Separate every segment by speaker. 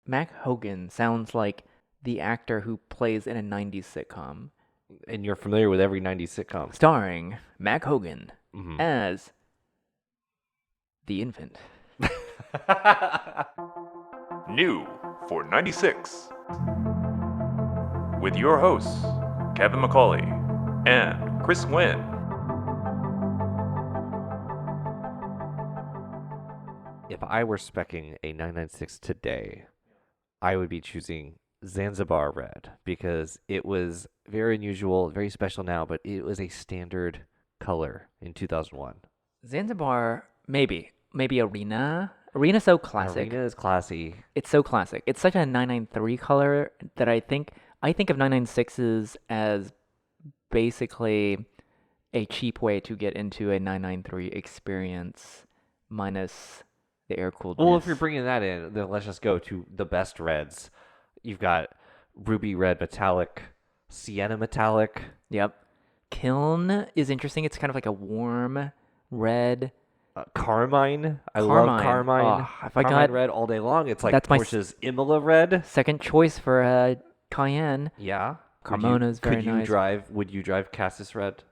Speaker 1: Mack Hogan sounds like the actor who plays in a 90s sitcom,
Speaker 2: And you're familiar with every 90s sitcom.
Speaker 1: starring Mack Hogan
Speaker 2: Mm-hmm.
Speaker 1: as the infant.
Speaker 3: New for 96. With your hosts, Kevin McCauley and Chris Nguyen.
Speaker 2: If I were specking a 996 today, I would be choosing Zanzibar Red because it was very unusual, very special now, but it was a standard color in 2001.
Speaker 1: Zanzibar, maybe Arena. Arena's so classic.
Speaker 2: Arena is classy.
Speaker 1: It's so classic. It's such a 993 color that I think of 996s as basically a cheap way to get into a 993 experience minus the air-cooled.
Speaker 2: Well, if you're bringing that in, then let's just go to the best reds. You've got ruby red metallic, sienna metallic.
Speaker 1: Yep. Kiln is interesting. It's kind of like a warm red.
Speaker 2: Carmine. I love Carmine.
Speaker 1: Oh, if I
Speaker 2: Carmine
Speaker 1: got
Speaker 2: red all day long. It's like
Speaker 1: that's my
Speaker 2: Porsche's Imola red.
Speaker 1: second choice for Cayenne.
Speaker 2: Yeah.
Speaker 1: Carmona's very
Speaker 2: could you
Speaker 1: nice.
Speaker 2: Would you drive Cassis red?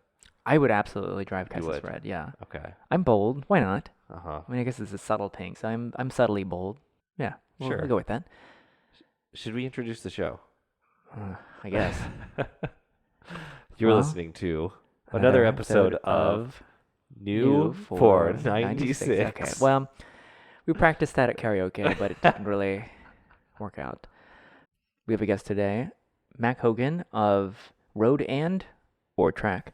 Speaker 1: I would absolutely drive Cassis
Speaker 2: would?
Speaker 1: Red. Yeah.
Speaker 2: Okay.
Speaker 1: I'm bold. Why not?
Speaker 2: Uh-huh.
Speaker 1: I mean, I guess it's a subtle pink, so I'm subtly bold. Yeah.
Speaker 2: Sure.
Speaker 1: We'll go with that.
Speaker 2: Should we introduce the show?
Speaker 1: I guess.
Speaker 2: You're
Speaker 1: Well,
Speaker 2: listening to another episode of New for 96.
Speaker 1: Okay. Well, we practiced that at karaoke, but it didn't really work out. We have a guest today, Mack Hogan of Road and or Track.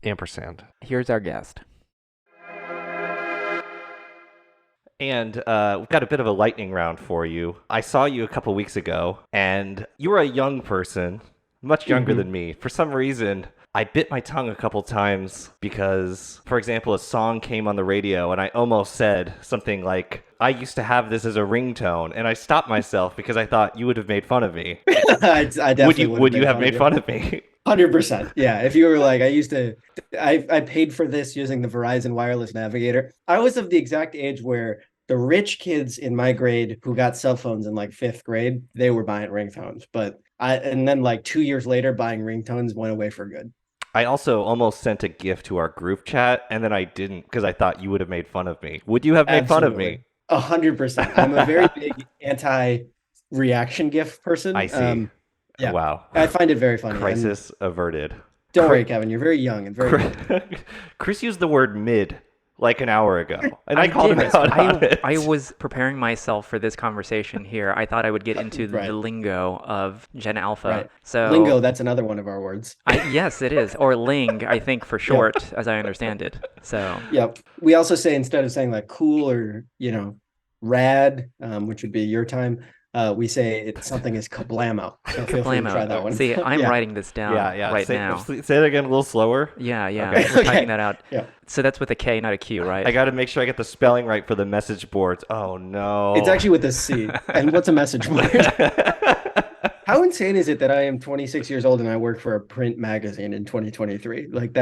Speaker 2: Ampersand.
Speaker 1: Here's our guest.
Speaker 2: And we've got a bit of a lightning round for you. I saw you a couple weeks ago, and you were a young person, much younger than me. For some reason, I bit my tongue a couple times because, for example, a song came on the radio, and I almost said something like, I used to have this as a ringtone, and I stopped myself because I thought you would have made fun of me.
Speaker 4: I definitely
Speaker 2: would you have made fun of me?
Speaker 4: 100%. Yeah. If you were like, I paid for this using the Verizon wireless navigator. I was of the exact age where the rich kids in my grade who got cell phones in like fifth grade, they were buying ringtones. And then like 2 years later, buying ringtones went away for good.
Speaker 2: I also almost sent a GIF to our group chat, and then I didn't because I thought you would have made fun of me. Would you have made fun of me?
Speaker 4: 100%. I'm a very big anti-reaction GIF person.
Speaker 2: I see.
Speaker 4: Yeah.
Speaker 2: Wow.
Speaker 4: I find it very funny.
Speaker 2: Crisis averted.
Speaker 4: Don't worry, Kevin. You're very young and very good.
Speaker 2: Chris used the word mid like an hour ago, and I called him
Speaker 1: did.
Speaker 2: out on it.
Speaker 1: I was preparing myself for this conversation here. I thought I would get into the lingo of Gen Alpha.
Speaker 4: Right.
Speaker 1: So
Speaker 4: lingo, that's another one of our words.
Speaker 1: Yes, it is. Or ling, I think, for short, as I understand it. So
Speaker 4: Yep. We also say, instead of saying like cool or, rad, which would be your time, we say something is kablamo. So feel free to try that one.
Speaker 1: See, I'm writing this down right now.
Speaker 2: Say it again a little slower.
Speaker 1: Yeah.
Speaker 2: Okay.
Speaker 1: We're typing that out.
Speaker 4: Yeah.
Speaker 1: So that's with a K, not a Q, right?
Speaker 2: I got to make sure I get the spelling right for the message boards. Oh, no.
Speaker 4: It's actually with a C. And what's a message board? How insane is it that I am 26 years old and I work for a print magazine in 2023? Like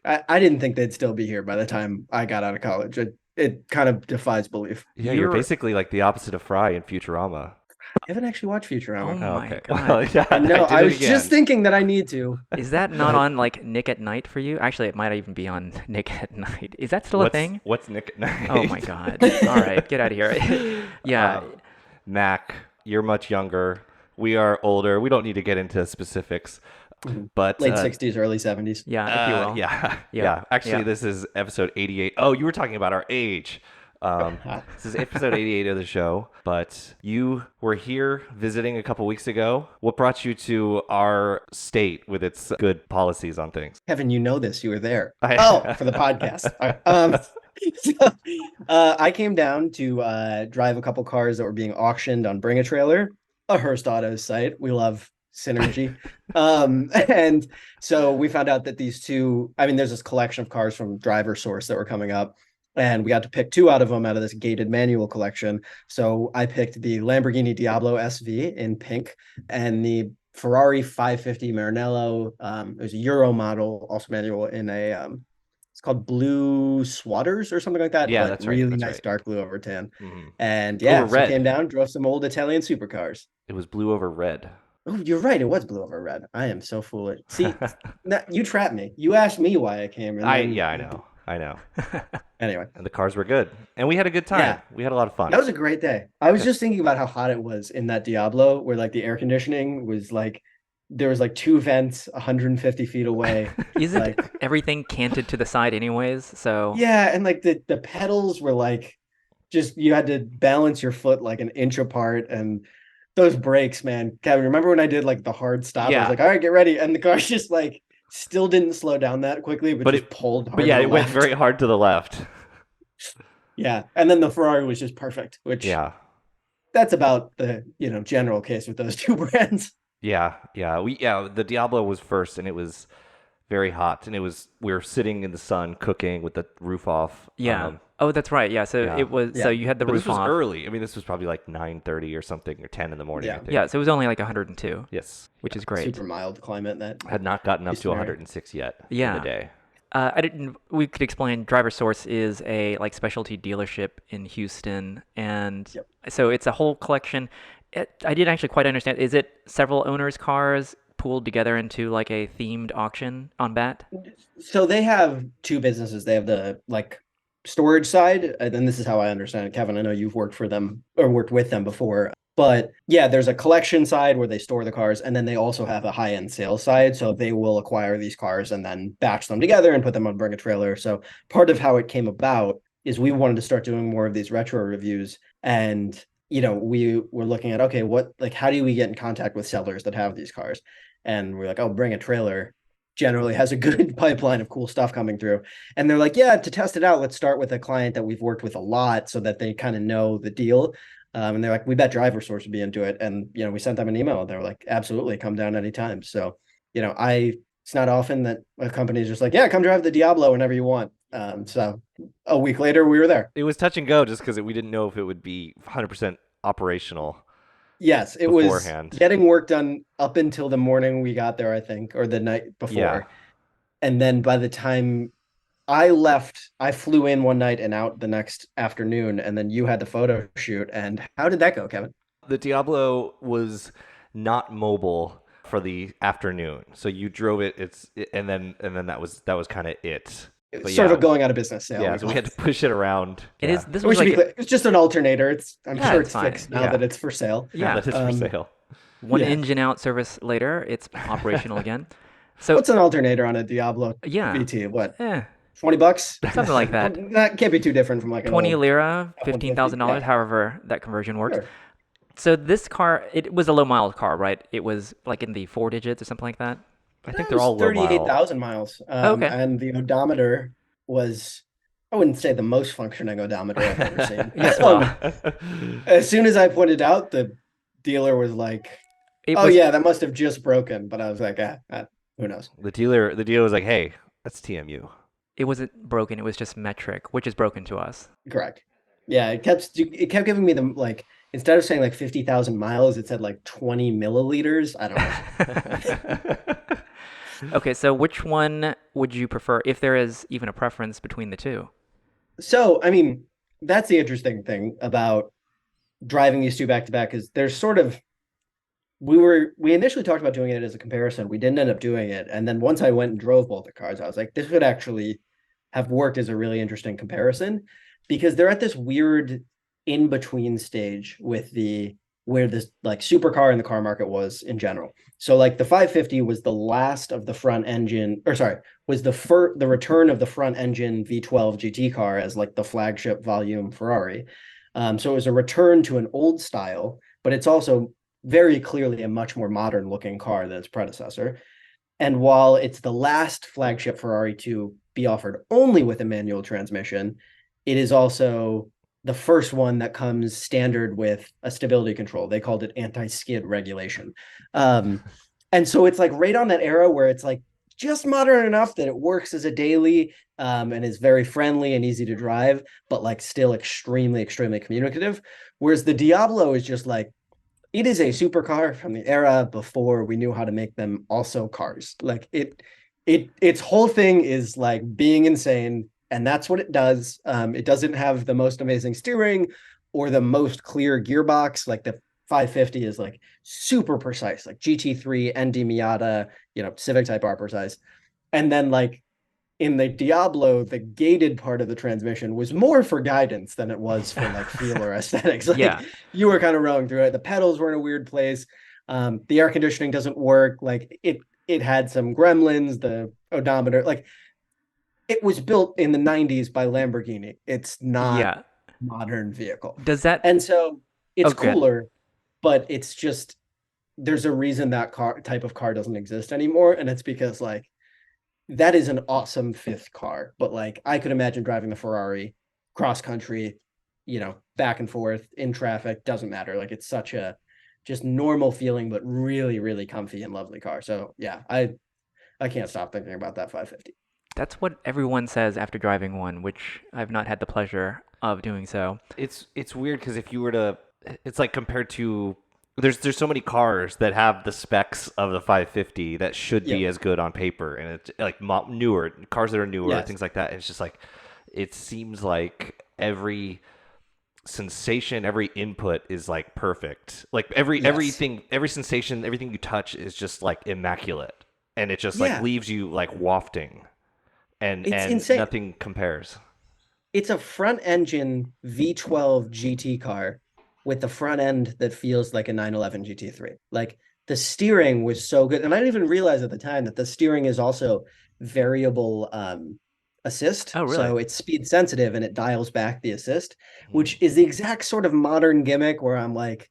Speaker 4: I didn't think they'd still be here by the time I got out of college. It kind of defies belief.
Speaker 2: Yeah, you're basically like the opposite of Fry in Futurama.
Speaker 4: I haven't actually watched Futurama.
Speaker 1: Oh my
Speaker 2: okay.
Speaker 1: God.
Speaker 2: Well, yeah,
Speaker 4: No, I was
Speaker 2: again.
Speaker 4: just thinking that I need to.
Speaker 1: Is that not on like Nick at Night for you? Actually, it might even be on Nick at Night. Is that still a thing?
Speaker 2: What's Nick at Night?
Speaker 1: Oh my God. All right, get out of here. Yeah.
Speaker 2: Mac, you're much younger. We are older. We don't need to get into specifics. But
Speaker 4: Late 60s, early 70s.
Speaker 1: Yeah, if you will.
Speaker 2: Yeah. Actually,
Speaker 1: Yeah.
Speaker 2: This is episode 88. Oh, you were talking about our age. This is episode 88 of the show, but you were here visiting a couple weeks ago. What brought you to our state with its good policies on things?
Speaker 4: Kevin, you know this. You were there.
Speaker 2: I-
Speaker 4: For the podcast. I came down to drive a couple cars that were being auctioned on Bring a Trailer, a Hearst Autos site. We love synergy. And so we found out that there's this collection of cars from Driver Source that were coming up. And we got to pick two out of them out of this gated manual collection. So I picked the Lamborghini Diablo SV in pink and the Ferrari 550 Maranello. It was a Euro model, also manual, in a it's called Blue Swatters or something like that,
Speaker 2: Yeah,
Speaker 4: but
Speaker 2: that's right.
Speaker 4: really
Speaker 2: That's
Speaker 4: nice
Speaker 2: right.
Speaker 4: dark blue over tan.
Speaker 2: Hmm.
Speaker 4: And
Speaker 2: Blue over
Speaker 4: yeah, so
Speaker 2: red.
Speaker 4: came down, drove some old Italian supercars.
Speaker 2: It was blue over red.
Speaker 4: Oh, you're right. It was blue over red. I am so foolish. See, you trapped me. You asked me why I came, and then
Speaker 2: Yeah, I know. I know.
Speaker 4: anyway,
Speaker 2: And the cars were good. And we had a good time.
Speaker 4: yeah,
Speaker 2: We had a lot of fun.
Speaker 4: that was a great day. I was
Speaker 2: Yeah.
Speaker 4: just thinking about how hot it was in that Diablo, where like the air conditioning was like there was like two vents 150 feet away.
Speaker 1: Isn't
Speaker 4: Like
Speaker 1: everything canted to the side anyways? So
Speaker 4: yeah, and like the pedals were like just you had to balance your foot like an inch apart and those brakes, man. Kevin, remember when I did like the hard stop? I was
Speaker 2: Yeah.
Speaker 4: like, all right, get ready. And the car just like still didn't slow down that quickly, but just pulled hard
Speaker 2: But yeah,
Speaker 4: to the
Speaker 2: it went
Speaker 4: left.
Speaker 2: very hard to the left.
Speaker 4: Yeah. And then the Ferrari was just perfect, which
Speaker 2: Yeah.
Speaker 4: that's about the, general case with those two brands.
Speaker 2: Yeah. The Diablo was first and it was very hot and we were sitting in the sun cooking with the roof off.
Speaker 1: yeah. Oh, that's right. Yeah. So
Speaker 2: yeah.
Speaker 1: it was.
Speaker 4: Yeah.
Speaker 1: So you had the
Speaker 2: But
Speaker 1: roof
Speaker 2: this was
Speaker 1: off.
Speaker 2: early. I mean, this was probably like 9:30 or something or 10 in the morning, I
Speaker 4: Yeah.
Speaker 2: think.
Speaker 1: Yeah. So it was only like 102,
Speaker 2: Yes.
Speaker 1: which is great.
Speaker 4: Super mild climate that
Speaker 2: Had not gotten up to
Speaker 4: Houston area.
Speaker 2: 106 yet in
Speaker 1: Yeah.
Speaker 2: the day.
Speaker 1: I didn't. We could explain. Driver Source is a like specialty dealership in Houston, and
Speaker 4: Yep.
Speaker 1: so it's a whole collection. I didn't actually quite understand. Is it several owners' cars pooled together into like a themed auction on BAT?
Speaker 4: So they have two businesses. They have the like storage side, and then this is how I understand it. Kevin, I know you've worked for them or worked with them before. But yeah, there's a collection side where they store the cars, and then they also have a high-end sales side. So they will acquire these cars and then batch them together and put them on Bring a Trailer. So part of how it came about is we wanted to start doing more of these retro reviews. And we were looking at, okay, how do we get in contact with sellers that have these cars? And we're like, oh, Bring a Trailer generally has a good pipeline of cool stuff coming through. And they're like, yeah, to test it out, let's start with a client that we've worked with a lot so that they kind of know the deal. And they're like, we bet Driver Source would be into it. And, we sent them an email. And they were like, absolutely, come down anytime. So, it's not often that a company is just like, yeah, come drive the Diablo whenever you want. So a week later, we were there.
Speaker 2: It was touch and go just because we didn't know if it would be 100% operational.
Speaker 4: Yes, it
Speaker 2: beforehand.
Speaker 4: was getting work done up until the morning we got there, I think, or the night before.
Speaker 2: Yeah.
Speaker 4: And then by the time I left, I flew in one night and out the next afternoon, and then you had the photo shoot. And how did that go, Kevin?
Speaker 2: The Diablo was not mobile for the afternoon, so you drove it. And then that was kind of it.
Speaker 4: It
Speaker 2: But
Speaker 4: was sort
Speaker 2: yeah.
Speaker 4: of a going out of business sale.
Speaker 2: Yeah, so we had to push it around.
Speaker 1: It
Speaker 2: yeah.
Speaker 1: is. This
Speaker 4: We
Speaker 1: was
Speaker 4: should be
Speaker 1: like
Speaker 4: clear. It's just an alternator. I'm
Speaker 1: Yeah,
Speaker 4: sure
Speaker 1: it's
Speaker 4: it's
Speaker 1: fine.
Speaker 4: fixed now
Speaker 2: Yeah.
Speaker 4: that it's for sale.
Speaker 2: Yeah, that is for
Speaker 4: Um,
Speaker 2: sale.
Speaker 1: one
Speaker 4: yeah.
Speaker 1: engine out service later. It's operational again. So
Speaker 4: What's an alternator on a Diablo
Speaker 1: yeah,
Speaker 4: VT? What,
Speaker 1: eh,
Speaker 4: $20?
Speaker 1: something like that.
Speaker 4: That can't be too different from like an
Speaker 1: 20
Speaker 4: old
Speaker 1: lira,
Speaker 4: F-150.
Speaker 1: $15,000,
Speaker 4: Yeah.
Speaker 1: however that conversion works.
Speaker 4: Sure.
Speaker 1: So this car, it was a low mile car, right? It was like in the 4 digits or something like that.
Speaker 2: I think
Speaker 4: It
Speaker 2: they're
Speaker 4: was
Speaker 2: all low mile.
Speaker 4: 38,000 miles.
Speaker 1: Okay.
Speaker 4: And the odometer was, I wouldn't say the most functioning odometer I've ever seen.
Speaker 1: Yes, well.
Speaker 4: As soon as I pointed out, the dealer was like,
Speaker 1: It
Speaker 4: oh
Speaker 1: was,
Speaker 4: yeah, that must have just broken. But I was like, who knows?
Speaker 2: The dealer was like, "Hey, that's TMU."
Speaker 1: It wasn't broken. It was just metric, which is broken to us.
Speaker 4: Correct. Yeah, it kept giving me the like instead of saying like 50,000 miles, it said like 20 milliliters. I don't know.
Speaker 1: Okay, so which one would you prefer, if there is even a preference between the two?
Speaker 4: So, I mean, that's the interesting thing about driving these two back to back is there's sort of we initially talked about doing it as a comparison. We didn't end up doing it. And then once I went and drove both the cars, I was like, this would actually have worked as a really interesting comparison because they're at this weird in between stage with where this like supercar in the car market was in general. So like the 550 was the last of the front engine, or sorry, was the return of the front engine V12 GT car as like the flagship volume Ferrari. So it was a return to an old style, but it's also very clearly a much more modern looking car than its predecessor. And while it's the last flagship Ferrari to be offered only with a manual transmission, it is also the first one that comes standard with a stability control. They called it anti-skid regulation. And so it's like right on that era where it's like just modern enough that it works as a daily and is very friendly and easy to drive, but like still extremely, extremely communicative. Whereas the Diablo is just like, it is a supercar from the era before we knew how to make them also cars. Like its whole thing is like being insane, and that's what it does. It doesn't have the most amazing steering or the most clear gearbox. Like the 550 is like super precise, like GT3, ND Miata, Civic Type R precise. And then like in the Diablo, the gated part of the transmission was more for guidance than it was for like feel or aesthetics.
Speaker 1: Yeah.
Speaker 4: Like you were kind of rolling through it. The pedals were in a weird place. The air conditioning doesn't work. Like it had some gremlins, the odometer, like it was built in the 90s by Lamborghini. It's not
Speaker 1: Yeah.
Speaker 4: a modern vehicle.
Speaker 1: Does that
Speaker 4: And so it's
Speaker 1: okay.
Speaker 4: cooler, but it's just there's a reason that type of car doesn't exist anymore. And it's because like that is an awesome fifth car. But like I could imagine driving the Ferrari cross country, back and forth in traffic, doesn't matter. Like it's such a just normal feeling, but really, really comfy and lovely car. So yeah, I can't stop thinking about that 550.
Speaker 1: That's what everyone says after driving one, which I've not had the pleasure of doing so.
Speaker 2: It's weird because if you were to, it's like compared to there's so many cars that have the specs of the 550 that should be
Speaker 4: Yep.
Speaker 2: as good on paper, and it's like newer cars that are newer,
Speaker 4: Yes.
Speaker 2: things like that. And it's just like it seems like every sensation, every input is like perfect. Like
Speaker 4: Yes.
Speaker 2: every sensation, everything you touch is just like immaculate, and it just like
Speaker 4: Yeah.
Speaker 2: leaves you like wafting,
Speaker 4: It's
Speaker 2: and
Speaker 4: insane.
Speaker 2: nothing compares.
Speaker 4: It's a front engine V12 GT car with the front end that feels like a 911 GT3. Like the steering was so good. And I didn't even realize at the time that the steering is also variable assist.
Speaker 1: Oh, really?
Speaker 4: So it's speed sensitive and it dials back the assist,
Speaker 2: Hmm.
Speaker 4: which is the exact sort of modern gimmick where I'm like,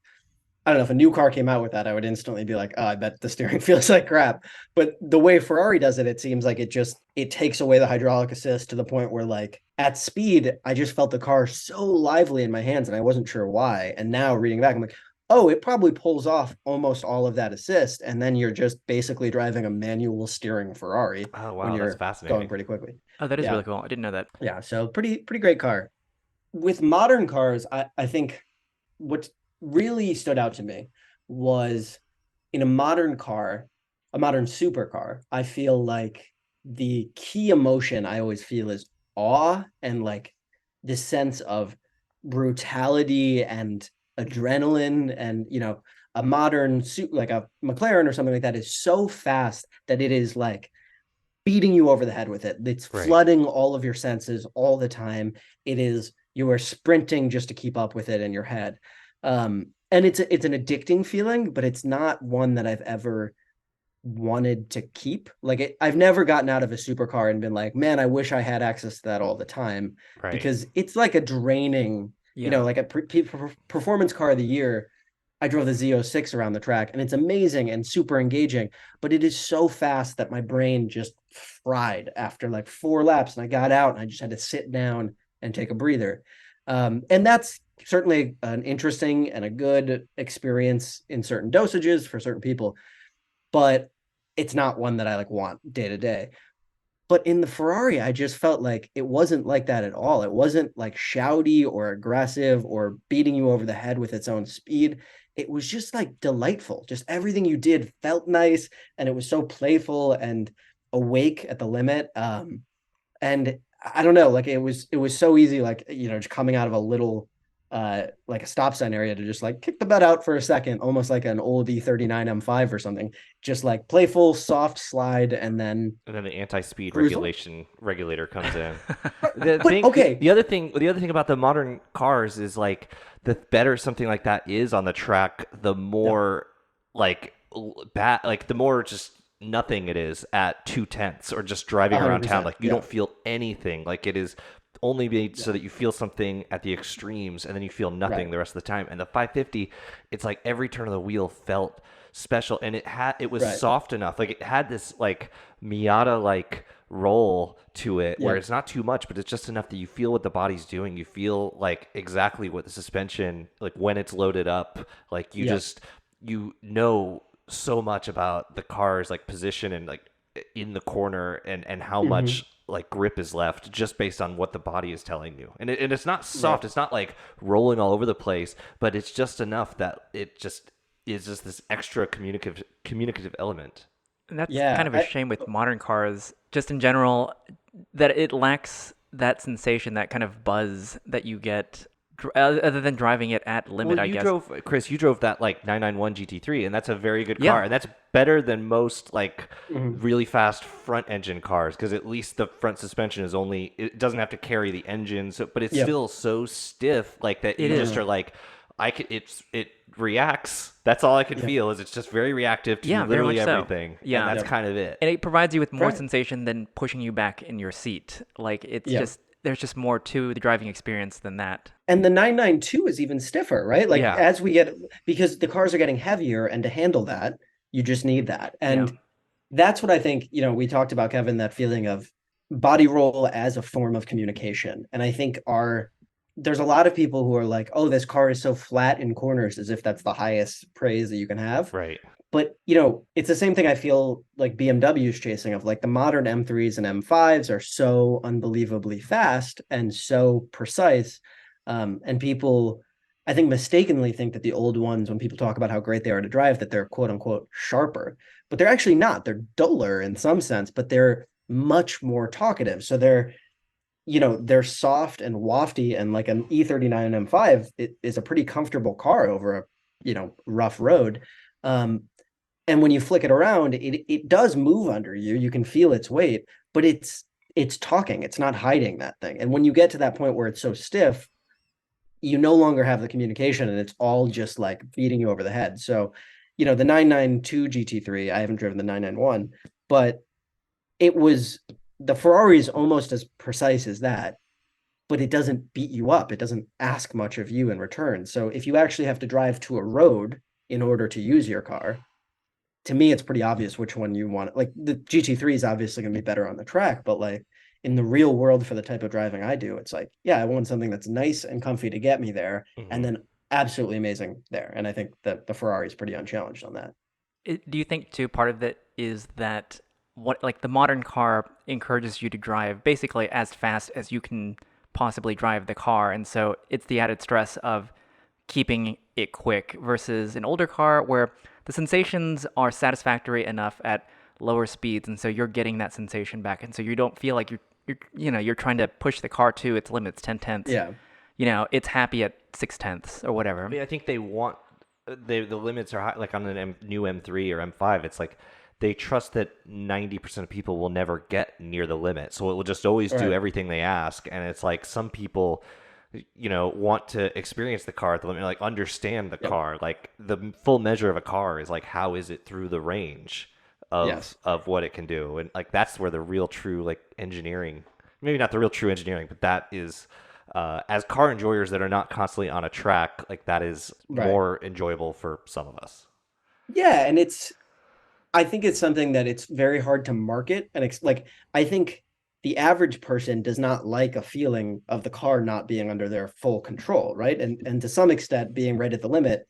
Speaker 4: I don't know if a new car came out with that, I would instantly be like, oh, I bet the steering feels like crap. But the way Ferrari does it, it seems like it takes away the hydraulic assist to the point where like at speed, I just felt the car so lively in my hands and I wasn't sure why. And now reading back, I'm like, oh, it probably pulls off almost all of that assist. And then you're just basically driving a manual steering Ferrari
Speaker 2: Oh
Speaker 4: when
Speaker 2: wow, that's
Speaker 4: you're going
Speaker 2: fascinating.
Speaker 4: pretty quickly.
Speaker 1: Oh, that is
Speaker 4: Yeah.
Speaker 1: really cool. I didn't know that.
Speaker 4: Yeah. So pretty great car. With modern cars, I think what really stood out to me was in a modern car, a modern supercar, I feel like the key emotion I always feel is awe and like this sense of brutality and adrenaline. And a modern suit like a McLaren or something like that is so fast that it is like beating you over the head with it. It's
Speaker 2: Right.
Speaker 4: flooding all of your senses all the time. It is you are sprinting just to keep up with it in your head. And it's an addicting feeling, but it's not one that I've ever wanted to keep. Like I've never gotten out of a supercar and been like, man, I wish I had access to that all the time
Speaker 2: Right.
Speaker 4: because it's like a draining,
Speaker 1: Yeah.
Speaker 4: like a performance car of the year. I drove the Z06 around the track and it's amazing and super engaging, but it is so fast that my brain just fried after like 4 laps. And I got out and I just had to sit down and take a breather. And that's certainly an interesting and a good experience in certain dosages for certain people, but it's not one that I like want day to day. But in the Ferrari, I just felt like it wasn't like that at all. It wasn't like shouty or aggressive or beating you over the head with its own speed. It was just like delightful. Just everything you did felt nice and it was so playful and awake at the limit. And I don't know, like it was so easy, like just coming out of a little like a stop sign area to just like kick the bed out for a second, almost like an old E39 M5 or something. Just like playful, soft slide and then
Speaker 2: And then the anti-speed
Speaker 4: cruise on.
Speaker 2: regulator comes in.
Speaker 4: But okay.
Speaker 2: The other thing about the modern cars is like the better something like that is on the track, the
Speaker 4: Yep.
Speaker 2: more like bad, like the more just nothing it is at 2/10 or just driving around town.
Speaker 4: 100%.
Speaker 2: Like you
Speaker 4: Yeah.
Speaker 2: don't feel anything. Like it is only made
Speaker 4: Yeah.
Speaker 2: so that you feel something at the extremes and then you feel nothing
Speaker 4: Right.
Speaker 2: the rest of the time. And the 550, it's like every turn of the wheel felt special, and it was
Speaker 4: Right.
Speaker 2: soft enough. Like it had this like Miata like roll to it where
Speaker 4: Yep.
Speaker 2: it's not too much, but it's just enough that you feel what the body's doing. You feel like exactly what the suspension, like when it's loaded up, like
Speaker 4: Yep.
Speaker 2: you know so much about the car's like position and like in the corner and how
Speaker 4: Hmm.
Speaker 2: much like grip is left just based on what the body is telling you. And it's not
Speaker 4: Right.
Speaker 2: soft. It's not like rolling all over the place, but it's just enough that it just is just this extra communicative element.
Speaker 1: And that's kind
Speaker 4: Yeah,
Speaker 1: of a shame with modern cars, just in general, that it lacks that sensation, that kind of buzz that you get other than driving it at
Speaker 2: Well,
Speaker 1: limit, I guess.
Speaker 2: Chris, you drove that like 991 GT3, and that's a very good
Speaker 1: Yeah,
Speaker 2: car, and that's better than most like
Speaker 4: mhm.
Speaker 2: really fast front engine cars because at least the front suspension is only it doesn't have to carry the engine, so but it's
Speaker 4: Yep.
Speaker 2: still so stiff like that
Speaker 1: it
Speaker 2: you just
Speaker 1: is.
Speaker 2: are like it reacts. That's all I can
Speaker 4: Yep.
Speaker 2: feel is it's just very reactive to
Speaker 1: Yeah, very
Speaker 2: literally
Speaker 1: much so.
Speaker 2: everything, and
Speaker 1: Yeah.
Speaker 2: that's
Speaker 4: Yep.
Speaker 2: kind of it.
Speaker 1: And it provides you with more
Speaker 4: Right.
Speaker 1: sensation than pushing you back in your seat. Like it's
Speaker 4: Yep.
Speaker 1: just there's just more to the driving experience than that.
Speaker 4: And the 992 is even stiffer, right? Like
Speaker 1: Yeah.
Speaker 4: as we get, because the cars are getting heavier, and to handle that, you just need that.
Speaker 1: Yeah.
Speaker 4: And that's what I think, we talked about, Kevin, that feeling of body roll as a form of communication. And I think there's a lot of people who are like, oh, this car is so flat in corners, as if that's the highest praise that you can have.
Speaker 2: Right.
Speaker 4: But it's the same thing I feel like BMW is chasing, of like the modern M3s and M5s are so unbelievably fast and so precise. And people, I think, mistakenly think that the old ones, when people talk about how great they are to drive, that they're quote unquote sharper. But they're actually not. They're duller in some sense, but they're much more talkative. So they're soft and wafty, and like an E39 M5 it is a pretty comfortable car over a rough road. Um, and when you flick it around, it does move under you. You can feel its weight, but it's talking. It's not hiding that thing. And when you get to that point where it's so stiff, you no longer have the communication, and it's all just like beating you over the head. So, the 992 GT3, I haven't driven the 991, but the Ferrari is almost as precise as that, but it doesn't beat you up. It doesn't ask much of you in return. So if you actually have to drive to a road in order to use your car, to me, it's pretty obvious which one you want. Like the GT3 is obviously going to be better on the track, but like in the real world for the type of driving I do, it's like, yeah, I want something that's nice and comfy to get me there, and
Speaker 2: Hmm.
Speaker 4: then absolutely amazing there. And I think that the Ferrari is pretty unchallenged on that.
Speaker 1: Do you think too part of it is that what like the modern car encourages you to drive basically as fast as you can possibly drive the car, and so it's the added stress of keeping it quick versus an older car where the sensations are satisfactory enough at lower speeds, and so you're getting that sensation back, and so you don't feel like you're trying to push the car to its limits 10 tenths.
Speaker 4: Yeah.
Speaker 1: It's happy at 6 tenths or
Speaker 2: I
Speaker 1: whatever.
Speaker 2: mean, I think they want the limits are high, like on an new M3 or M5. It's like they trust that 90% of people will never get near the limit, so it will just always do
Speaker 4: Right.
Speaker 2: everything they ask. And it's like some people, want to experience the car at the limit, like understand the
Speaker 4: Yep.
Speaker 2: car. Like the full measure of a car is like how is it through the range of
Speaker 4: Yes.
Speaker 2: what it can do, and like that's where the real true like engineering, maybe not the real true engineering, but that is as car enjoyers that are not constantly on a track, like that is
Speaker 4: Right.
Speaker 2: more enjoyable for some of us.
Speaker 4: Yeah, and I think it's something that it's very hard to market, and like I think the average person does not like a feeling of the car not being under their full control, right? And to some extent being right at the limit,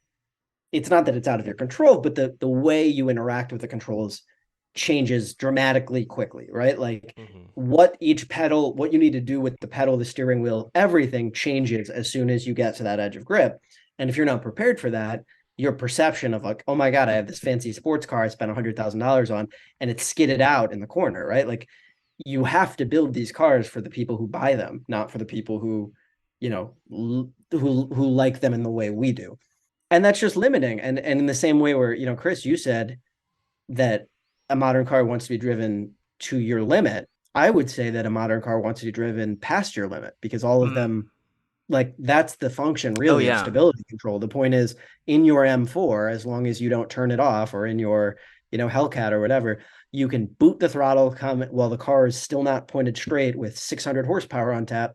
Speaker 4: it's not that it's out of your control, but the way you interact with the controls changes dramatically quickly, right? Like
Speaker 2: Hmm.
Speaker 4: what you need to do with the pedal, the steering wheel, everything changes as soon as you get to that edge of grip. And if you're not prepared for that, your perception of like, oh my God, I have this fancy sports car I spent $100,000 on, and it's skidded out in the corner, right? Like you have to build these cars for the people who buy them, not for the people who, who like them in the way we do. And that's just limiting. And in the same way where, Chris, you said that a modern car wants to be driven to your limit, I would say that a modern car wants to be driven past your limit, because all of
Speaker 1: Mm.
Speaker 4: them, like that's the function
Speaker 1: Oh
Speaker 4: really of
Speaker 1: yeah.
Speaker 4: stability control. The point is, in your M4, as long as you don't turn it off, or in your, Hellcat or whatever, you can boot the throttle, come while the car is still not pointed straight with 600 horsepower on tap,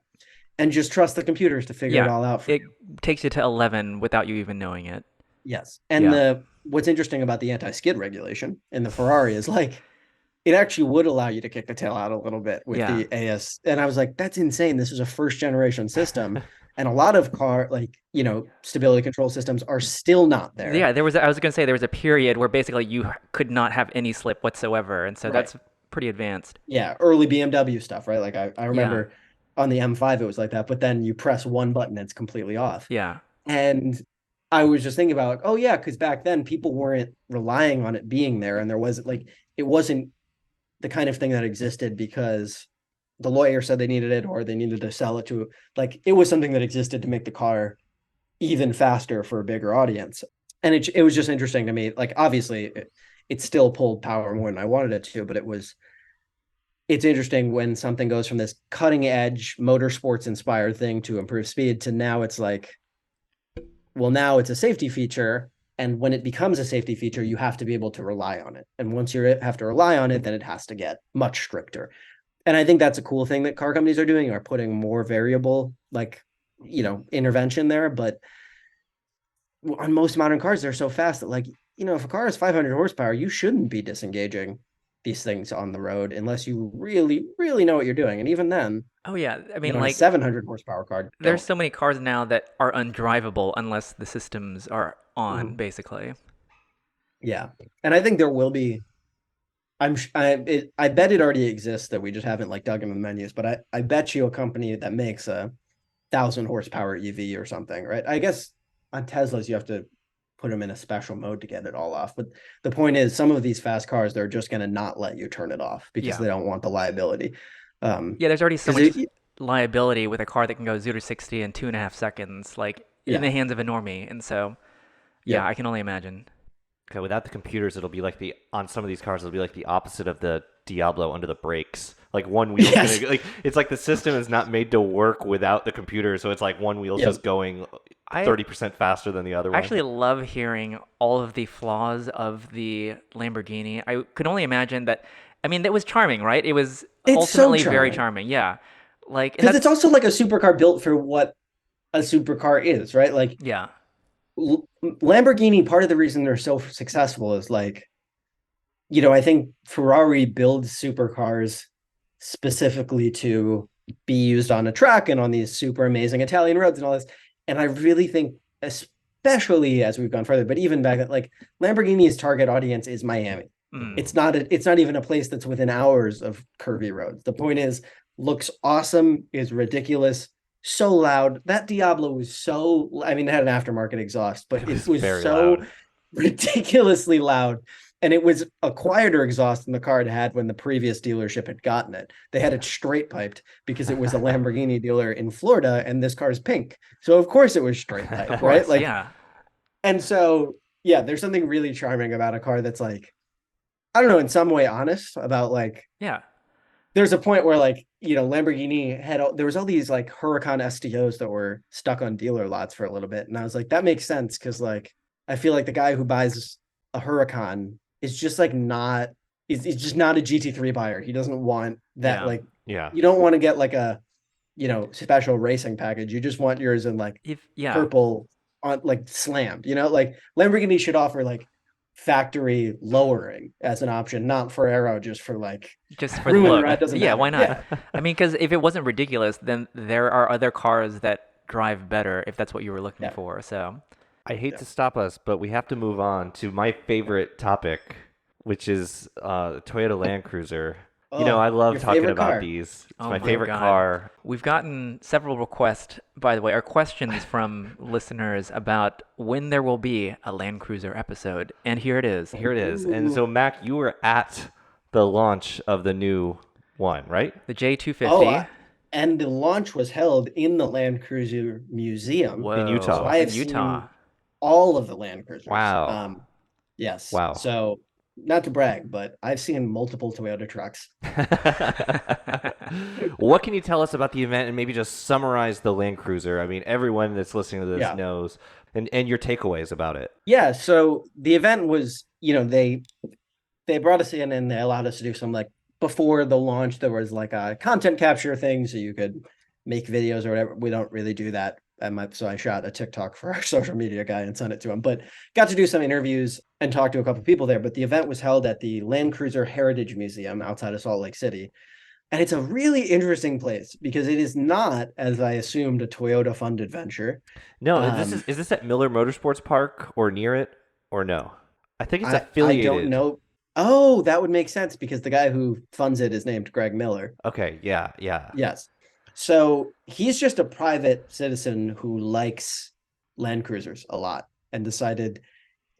Speaker 4: and just trust the computers to figure it
Speaker 1: Yeah.
Speaker 4: all out for
Speaker 1: It
Speaker 4: you.
Speaker 1: takes you to 11 without you even knowing it.
Speaker 4: Yes. And
Speaker 1: Yeah.
Speaker 4: what's interesting about the anti-skid regulation in the Ferrari is like it actually would allow you to kick the tail out a little bit with
Speaker 1: Yeah.
Speaker 4: the AS. And I was like, that's insane. This is a first generation system. And a lot of stability control systems are still not there.
Speaker 1: Yeah, I was gonna say there was a period where basically you could not have any slip whatsoever, and so
Speaker 4: Right.
Speaker 1: that's pretty advanced.
Speaker 4: Yeah. Early BMW stuff, right? Like I
Speaker 1: Yeah.
Speaker 4: remember on the M5, it was like that, but then you press one button, it's completely off.
Speaker 1: Yeah.
Speaker 4: And I was just thinking about, oh yeah, because back then people weren't relying on it being there, and there was like it wasn't the kind of thing that existed because the lawyer said they needed it or they needed to sell it to, like, it was something that existed to make the car even faster for a bigger audience. And it was just interesting to me. Like, obviously, it still pulled power more than I wanted it to, but it's interesting when something goes from this cutting edge motorsports inspired thing to improve speed to now it's like, well, now it's a safety feature. And when it becomes a safety feature, you have to be able to rely on it. And once you have to rely on it, then it has to get much stricter. And I think that's a cool thing that car companies are doing, are putting more variable, like, intervention there. But on most modern cars, they're so fast that, like, if a car is 500 horsepower, you shouldn't be disengaging these things on the road unless you really, really know what you're doing. And even then,
Speaker 1: Oh yeah, I mean,
Speaker 4: on a
Speaker 1: like
Speaker 4: 700 horsepower car,
Speaker 1: there's
Speaker 4: don't.
Speaker 1: so many cars now that are undrivable unless the systems are on,
Speaker 4: Mhm.
Speaker 1: basically.
Speaker 4: Yeah. And I think there will be. I bet it already exists that we just haven't like dug into the menus. But I bet you a company that makes a 1,000 horsepower EV or something, right? I guess on Teslas you have to put them in a special mode to get it all off. But the point is, some of these fast cars, they're just going to not let you turn it off because
Speaker 1: Yeah.
Speaker 4: they don't want the liability.
Speaker 1: Yeah, there's already so
Speaker 4: Because
Speaker 1: much liability with a car that can go 0 to 60 in 2.5 seconds, like in
Speaker 4: yeah,
Speaker 1: the hands of a normie. And so, yeah,
Speaker 4: yep,
Speaker 1: I can only imagine.
Speaker 2: Okay, without the computers, it'll be like on some of these cars, it'll be like the opposite of the Diablo under the brakes. Like one wheel's
Speaker 4: yes,
Speaker 2: gonna like it's like the system is not made to work without the computer, so it's like one wheel's
Speaker 4: yep.
Speaker 2: just going
Speaker 1: I
Speaker 2: 30% faster than the other one.
Speaker 1: actually love hearing all of the flaws of the Lamborghini. I could only imagine that. I mean, that was charming, right? It was
Speaker 4: It's so
Speaker 1: ultimately very
Speaker 4: charming
Speaker 1: charming. Yeah. Like, and
Speaker 4: because it's
Speaker 1: that's,
Speaker 4: also like a supercar built for what a supercar is, right? Like
Speaker 1: yeah.
Speaker 4: Lamborghini, part of the reason they're so successful is like, I think Ferrari builds supercars specifically to be used on a track and on these super amazing Italian roads and all this. And I really think, especially as we've gone further, but even back, like Lamborghini's target audience is Miami.
Speaker 1: Mm.
Speaker 4: It's not even a place that's within hours of curvy roads. The point is, looks awesome, is ridiculous, so loud. That Diablo was so, I mean, it had an aftermarket exhaust, but
Speaker 2: It was
Speaker 4: it was
Speaker 2: very
Speaker 4: so
Speaker 2: loud.
Speaker 4: ridiculously loud. And it was a quieter exhaust than the car had when the previous dealership had gotten it. They had it straight piped because it was a Lamborghini dealer in Florida and this car's pink. So of course it was straight
Speaker 1: Of
Speaker 4: piped, right?
Speaker 1: course.
Speaker 4: Like,
Speaker 1: Yeah.
Speaker 4: and so yeah, there's something really charming about a car that's like, I don't know, in some way honest about like,
Speaker 1: Yeah.
Speaker 4: there's a point where like, Lamborghini there was all these like Huracan STOs that were stuck on dealer lots for a little bit. And I was like, that makes sense because like I feel like the guy who buys a Huracan is just like not is just not a GT3 buyer. He doesn't want that,
Speaker 1: Yeah.
Speaker 4: like,
Speaker 2: Yeah.
Speaker 4: you don't want to get like a special racing package. You just want yours in like
Speaker 1: Yeah.
Speaker 4: purple on like slammed, like Lamborghini should offer like factory lowering as an option, not for aero, just for like
Speaker 1: Just for the
Speaker 4: ruin the
Speaker 1: look.
Speaker 4: ride, doesn't
Speaker 1: Yeah, why
Speaker 4: matter.
Speaker 1: not?
Speaker 4: Yeah.
Speaker 1: I mean, because if it wasn't ridiculous, then there are other cars that drive better if that's what you were looking
Speaker 4: Yeah.
Speaker 1: for. So,
Speaker 2: I hate
Speaker 4: Yeah.
Speaker 2: to stop us, but we have to move on to my favorite topic, which is Toyota Land Cruiser.
Speaker 4: Oh,
Speaker 2: I love
Speaker 4: your
Speaker 2: talking
Speaker 4: favorite
Speaker 2: about
Speaker 4: car.
Speaker 2: these. It's
Speaker 1: oh
Speaker 2: my
Speaker 1: my
Speaker 2: favorite
Speaker 1: God.
Speaker 2: car.
Speaker 1: We've gotten several requests, by the way, or questions from listeners about when there will be a Land Cruiser episode. And here it is.
Speaker 2: Here it is. And
Speaker 4: Ooh.
Speaker 2: so, Mac, you were at the launch of the new one, right?
Speaker 1: The
Speaker 4: Oh,
Speaker 1: J250.
Speaker 4: and the launch was held in the Land Cruiser Museum.
Speaker 2: In
Speaker 4: So
Speaker 2: Utah.
Speaker 1: Whoa,
Speaker 4: I
Speaker 1: in
Speaker 4: have
Speaker 1: Utah.
Speaker 4: seen all of the Land Cruisers.
Speaker 2: Wow.
Speaker 4: Yes.
Speaker 2: Wow.
Speaker 4: So not to brag, but I've seen multiple Toyota trucks.
Speaker 2: What can you tell us about the event and maybe just summarize the Land Cruiser? I mean, everyone that's listening to this
Speaker 4: Yeah.
Speaker 2: knows, and your takeaways about it.
Speaker 4: Yeah. So the event was, they brought us in and they allowed us to do some, like, before the launch, there was like a content capture thing so you could make videos or whatever. We don't really do that. So I shot a TikTok for our social media guy and sent it to him, but got to do some interviews and talk to a couple people there. But the event was held at the Land Cruiser Heritage Museum outside of Salt Lake City. And it's a really interesting place because it is not, as I assumed, a Toyota funded venture.
Speaker 2: No,
Speaker 4: Um,
Speaker 2: is this at Miller Motorsports Park or near it or no? I think it's
Speaker 4: I don't
Speaker 2: affiliated.
Speaker 4: know. Oh, that would make sense because the guy who funds it is named Greg Miller.
Speaker 2: Okay, yeah, yeah.
Speaker 4: Yes. So he's just a private citizen who likes Land Cruisers a lot and decided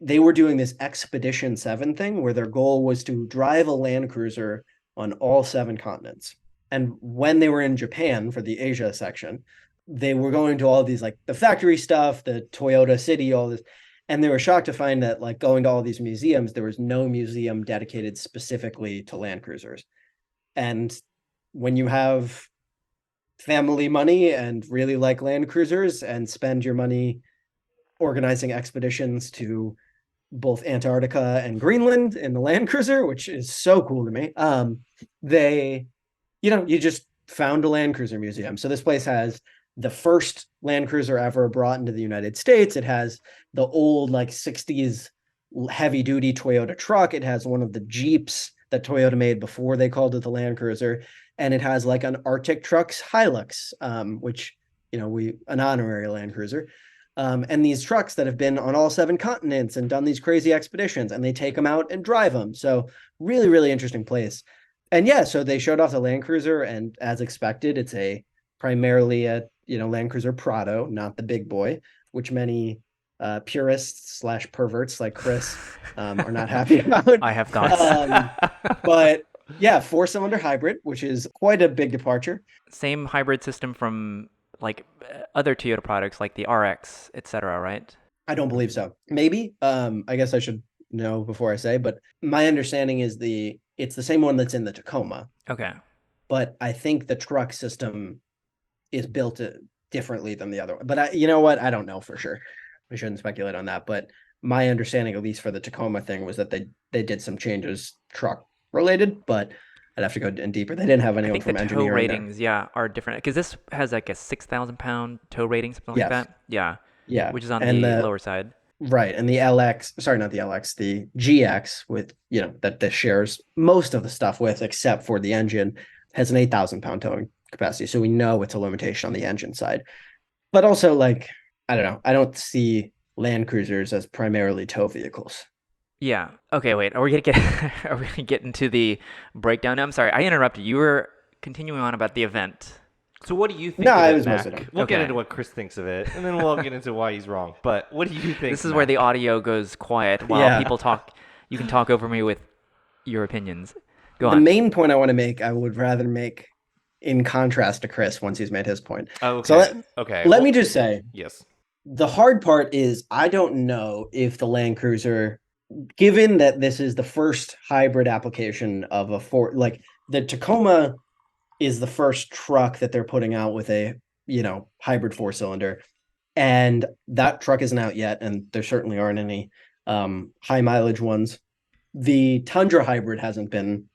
Speaker 4: they were doing this Expedition 7 thing where their goal was to drive a Land Cruiser on all 7 continents. And when they were in Japan for the Asia section, they were going to all these like the factory stuff, the Toyota City, all this. And they were shocked to find that like going to all these museums, there was no museum dedicated specifically to Land Cruisers. And when you have family money and really like Land Cruisers and spend your money organizing expeditions to both Antarctica and Greenland in the Land Cruiser, which is so cool to me. They, you just found a Land Cruiser museum. So this place has the first Land Cruiser ever brought into the United States. It has the old like 60s heavy duty Toyota truck. It has one of the Jeeps that Toyota made before they called it the Land Cruiser. And it has like an Arctic Trucks Hilux, which, an honorary Land Cruiser. And these trucks that have been on all 7 continents and done these crazy expeditions, and they take them out and drive them. So really, really interesting place. And yeah, so they showed off the Land Cruiser, and as expected, it's primarily a Land Cruiser Prado, not the big boy, which many purists slash perverts like Chris are not happy about.
Speaker 1: I have thoughts.
Speaker 4: But yeah, 4-cylinder hybrid, which is quite a big departure.
Speaker 1: Same hybrid system from like other Toyota products like the RX, etc., right?
Speaker 4: I don't believe so. Maybe. I guess I should know before I say, but my understanding is it's the same one that's in the Tacoma.
Speaker 1: Okay.
Speaker 4: But I think the truck system is built differently than the other one. But you know what? I don't know for sure. We shouldn't speculate on that. But my understanding, at least for the Tacoma thing, was that they did some changes truck related, but I'd have to go in deeper. They didn't have
Speaker 1: I
Speaker 4: anyone
Speaker 1: think
Speaker 4: from
Speaker 1: the tow
Speaker 4: engineering there.
Speaker 1: ratings, yeah, are different because this has like a 6,000-pound tow rating, something like
Speaker 4: Yes.
Speaker 1: that. Yeah,
Speaker 4: Yeah.
Speaker 1: which is on
Speaker 4: And
Speaker 1: the lower side.
Speaker 4: Right. And the LX, sorry, not the LX, the GX with, that this shares most of the stuff with, except for the engine, has an 8,000-pound towing capacity. So we know it's a limitation on the engine side. But also, like, I don't know. I don't see Land Cruisers as primarily tow vehicles.
Speaker 1: Yeah. Okay, wait. Are we gonna get into the breakdown? I'm sorry, I interrupted. You were continuing on about the event.
Speaker 2: So what do you think
Speaker 4: No,
Speaker 2: of
Speaker 4: I
Speaker 2: it,
Speaker 4: was
Speaker 2: Mac?
Speaker 4: mostly done.
Speaker 2: We'll get
Speaker 1: Okay.
Speaker 2: into what Chris thinks of it, and then we'll get into why he's wrong. But what do you think,
Speaker 1: This is where the
Speaker 2: Mac?
Speaker 1: audio goes quiet while
Speaker 4: Yeah.
Speaker 1: people talk. You can talk over me with your opinions. Go
Speaker 4: The
Speaker 1: on.
Speaker 4: main point I want to make, I would rather make in contrast to Chris once he's made his point.
Speaker 2: Oh, okay.
Speaker 4: So
Speaker 2: Okay.
Speaker 4: let
Speaker 2: well,
Speaker 4: me just say,
Speaker 2: Yes.
Speaker 4: the hard part is I don't know if the Land Cruiser, given that this is the first hybrid application of like the Tacoma is the first truck that they're putting out with a, hybrid 4-cylinder. And that truck isn't out yet. And there certainly aren't any high mileage ones. The Tundra hybrid hasn't been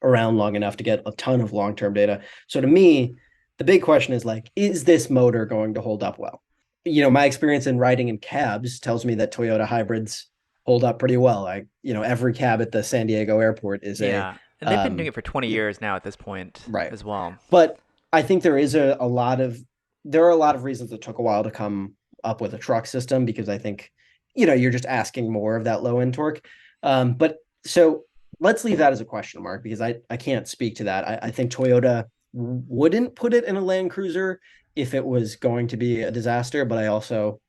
Speaker 4: around long enough to get a ton of long-term data. So to me, the big question is like, is this motor going to hold up well? My experience in riding in cabs tells me that Toyota hybrids hold up pretty well. Every cab at the San Diego airport is
Speaker 1: Yeah, and they've been doing
Speaker 4: um,
Speaker 1: it for 20
Speaker 4: yeah,
Speaker 1: years now at this point
Speaker 4: right.
Speaker 1: as well.
Speaker 4: But I think there is a lot of reasons it took a while to come up with a truck system, because I think, you're just asking more of that low end torque. But so let's leave that as a question mark, because I can't speak to that. I think Toyota wouldn't put it in a Land Cruiser if it was going to be a disaster, but I also,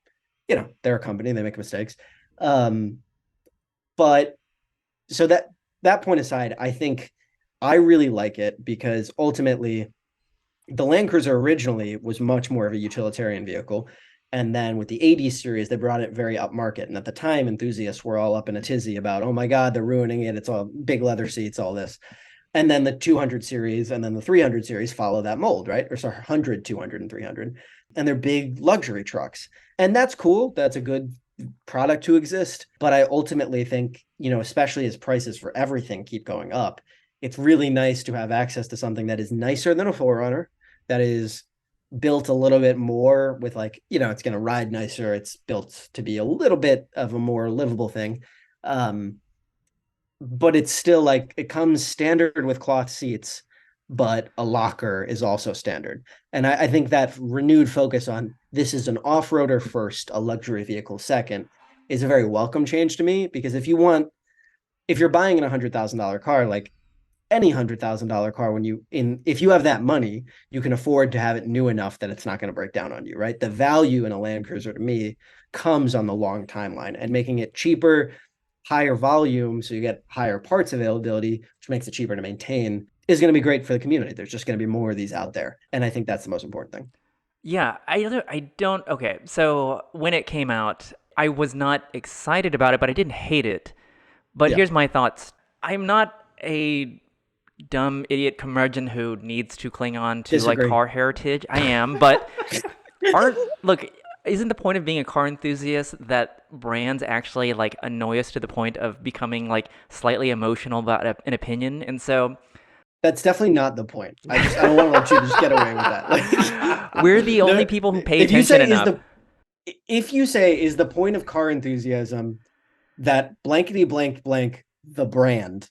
Speaker 4: they're a company, they make mistakes. But so that point aside, I think I really like it because ultimately the Land Cruiser originally was much more of a utilitarian vehicle. And then with the 80 series, they brought it very upmarket. And at the time, enthusiasts were all up in a tizzy about, oh my God, they're ruining it. It's all big leather seats, all this. And then the 200 series and then the 300 series follow that mold, right? Or sorry, 100, 200, and 300. And they're big luxury trucks. And that's cool. That's a good product to exist. But I ultimately think, especially as prices for everything keep going up, it's really nice to have access to something that is nicer than a 4Runner, that is built a little bit more with like, it's going to ride nicer. It's built to be a little bit of a more livable thing. But it's still like it comes standard with cloth seats, but a locker is also standard. And I think that renewed focus on this is an off-roader first, a luxury vehicle second, is a very welcome change to me, because if you're buying a $100,000 car, like any $100,000 car, if you have that money, you can afford to have it new enough that it's not going to break down on you, right? The value in a Land Cruiser to me comes on the long timeline, and making it cheaper, higher volume, so you get higher parts availability, which makes it cheaper to maintain, is going to be great for the community. There's just going to be more of these out there. And I think that's the most important thing.
Speaker 1: Yeah, I don't. Okay, so when it came out, I was not excited about it, but I didn't hate it. But
Speaker 4: Yeah.
Speaker 1: here's my thoughts. I'm not a dumb idiot curmudgeon who needs to cling on to like
Speaker 4: Disagree.
Speaker 1: car heritage. I am, but aren't look, isn't the point of being a car enthusiast that brands actually like annoy us to the point of becoming like slightly emotional about an opinion? And so
Speaker 4: That's definitely not the point. I don't want to let you just get away with that. Like,
Speaker 1: we're the only people who pay
Speaker 4: if you
Speaker 1: attention
Speaker 4: say
Speaker 1: enough.
Speaker 4: if you say is the point of car enthusiasm that blankety blank blank the brand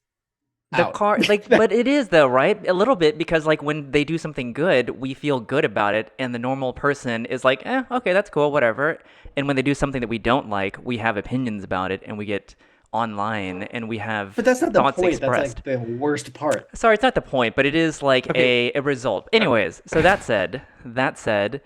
Speaker 1: The
Speaker 4: out.
Speaker 1: car, like, but it is though, right? A little bit because like when they do something good, we feel good about it, and the normal person is like, okay, that's cool, whatever. And when they do something that we don't like, we have opinions about it, and we get online, and we have
Speaker 4: But that's not the
Speaker 1: thoughts
Speaker 4: point. That's
Speaker 1: expressed.
Speaker 4: like the worst part.
Speaker 1: Sorry, it's not the point, but it is like
Speaker 2: Okay.
Speaker 1: a result. Anyways, so that said,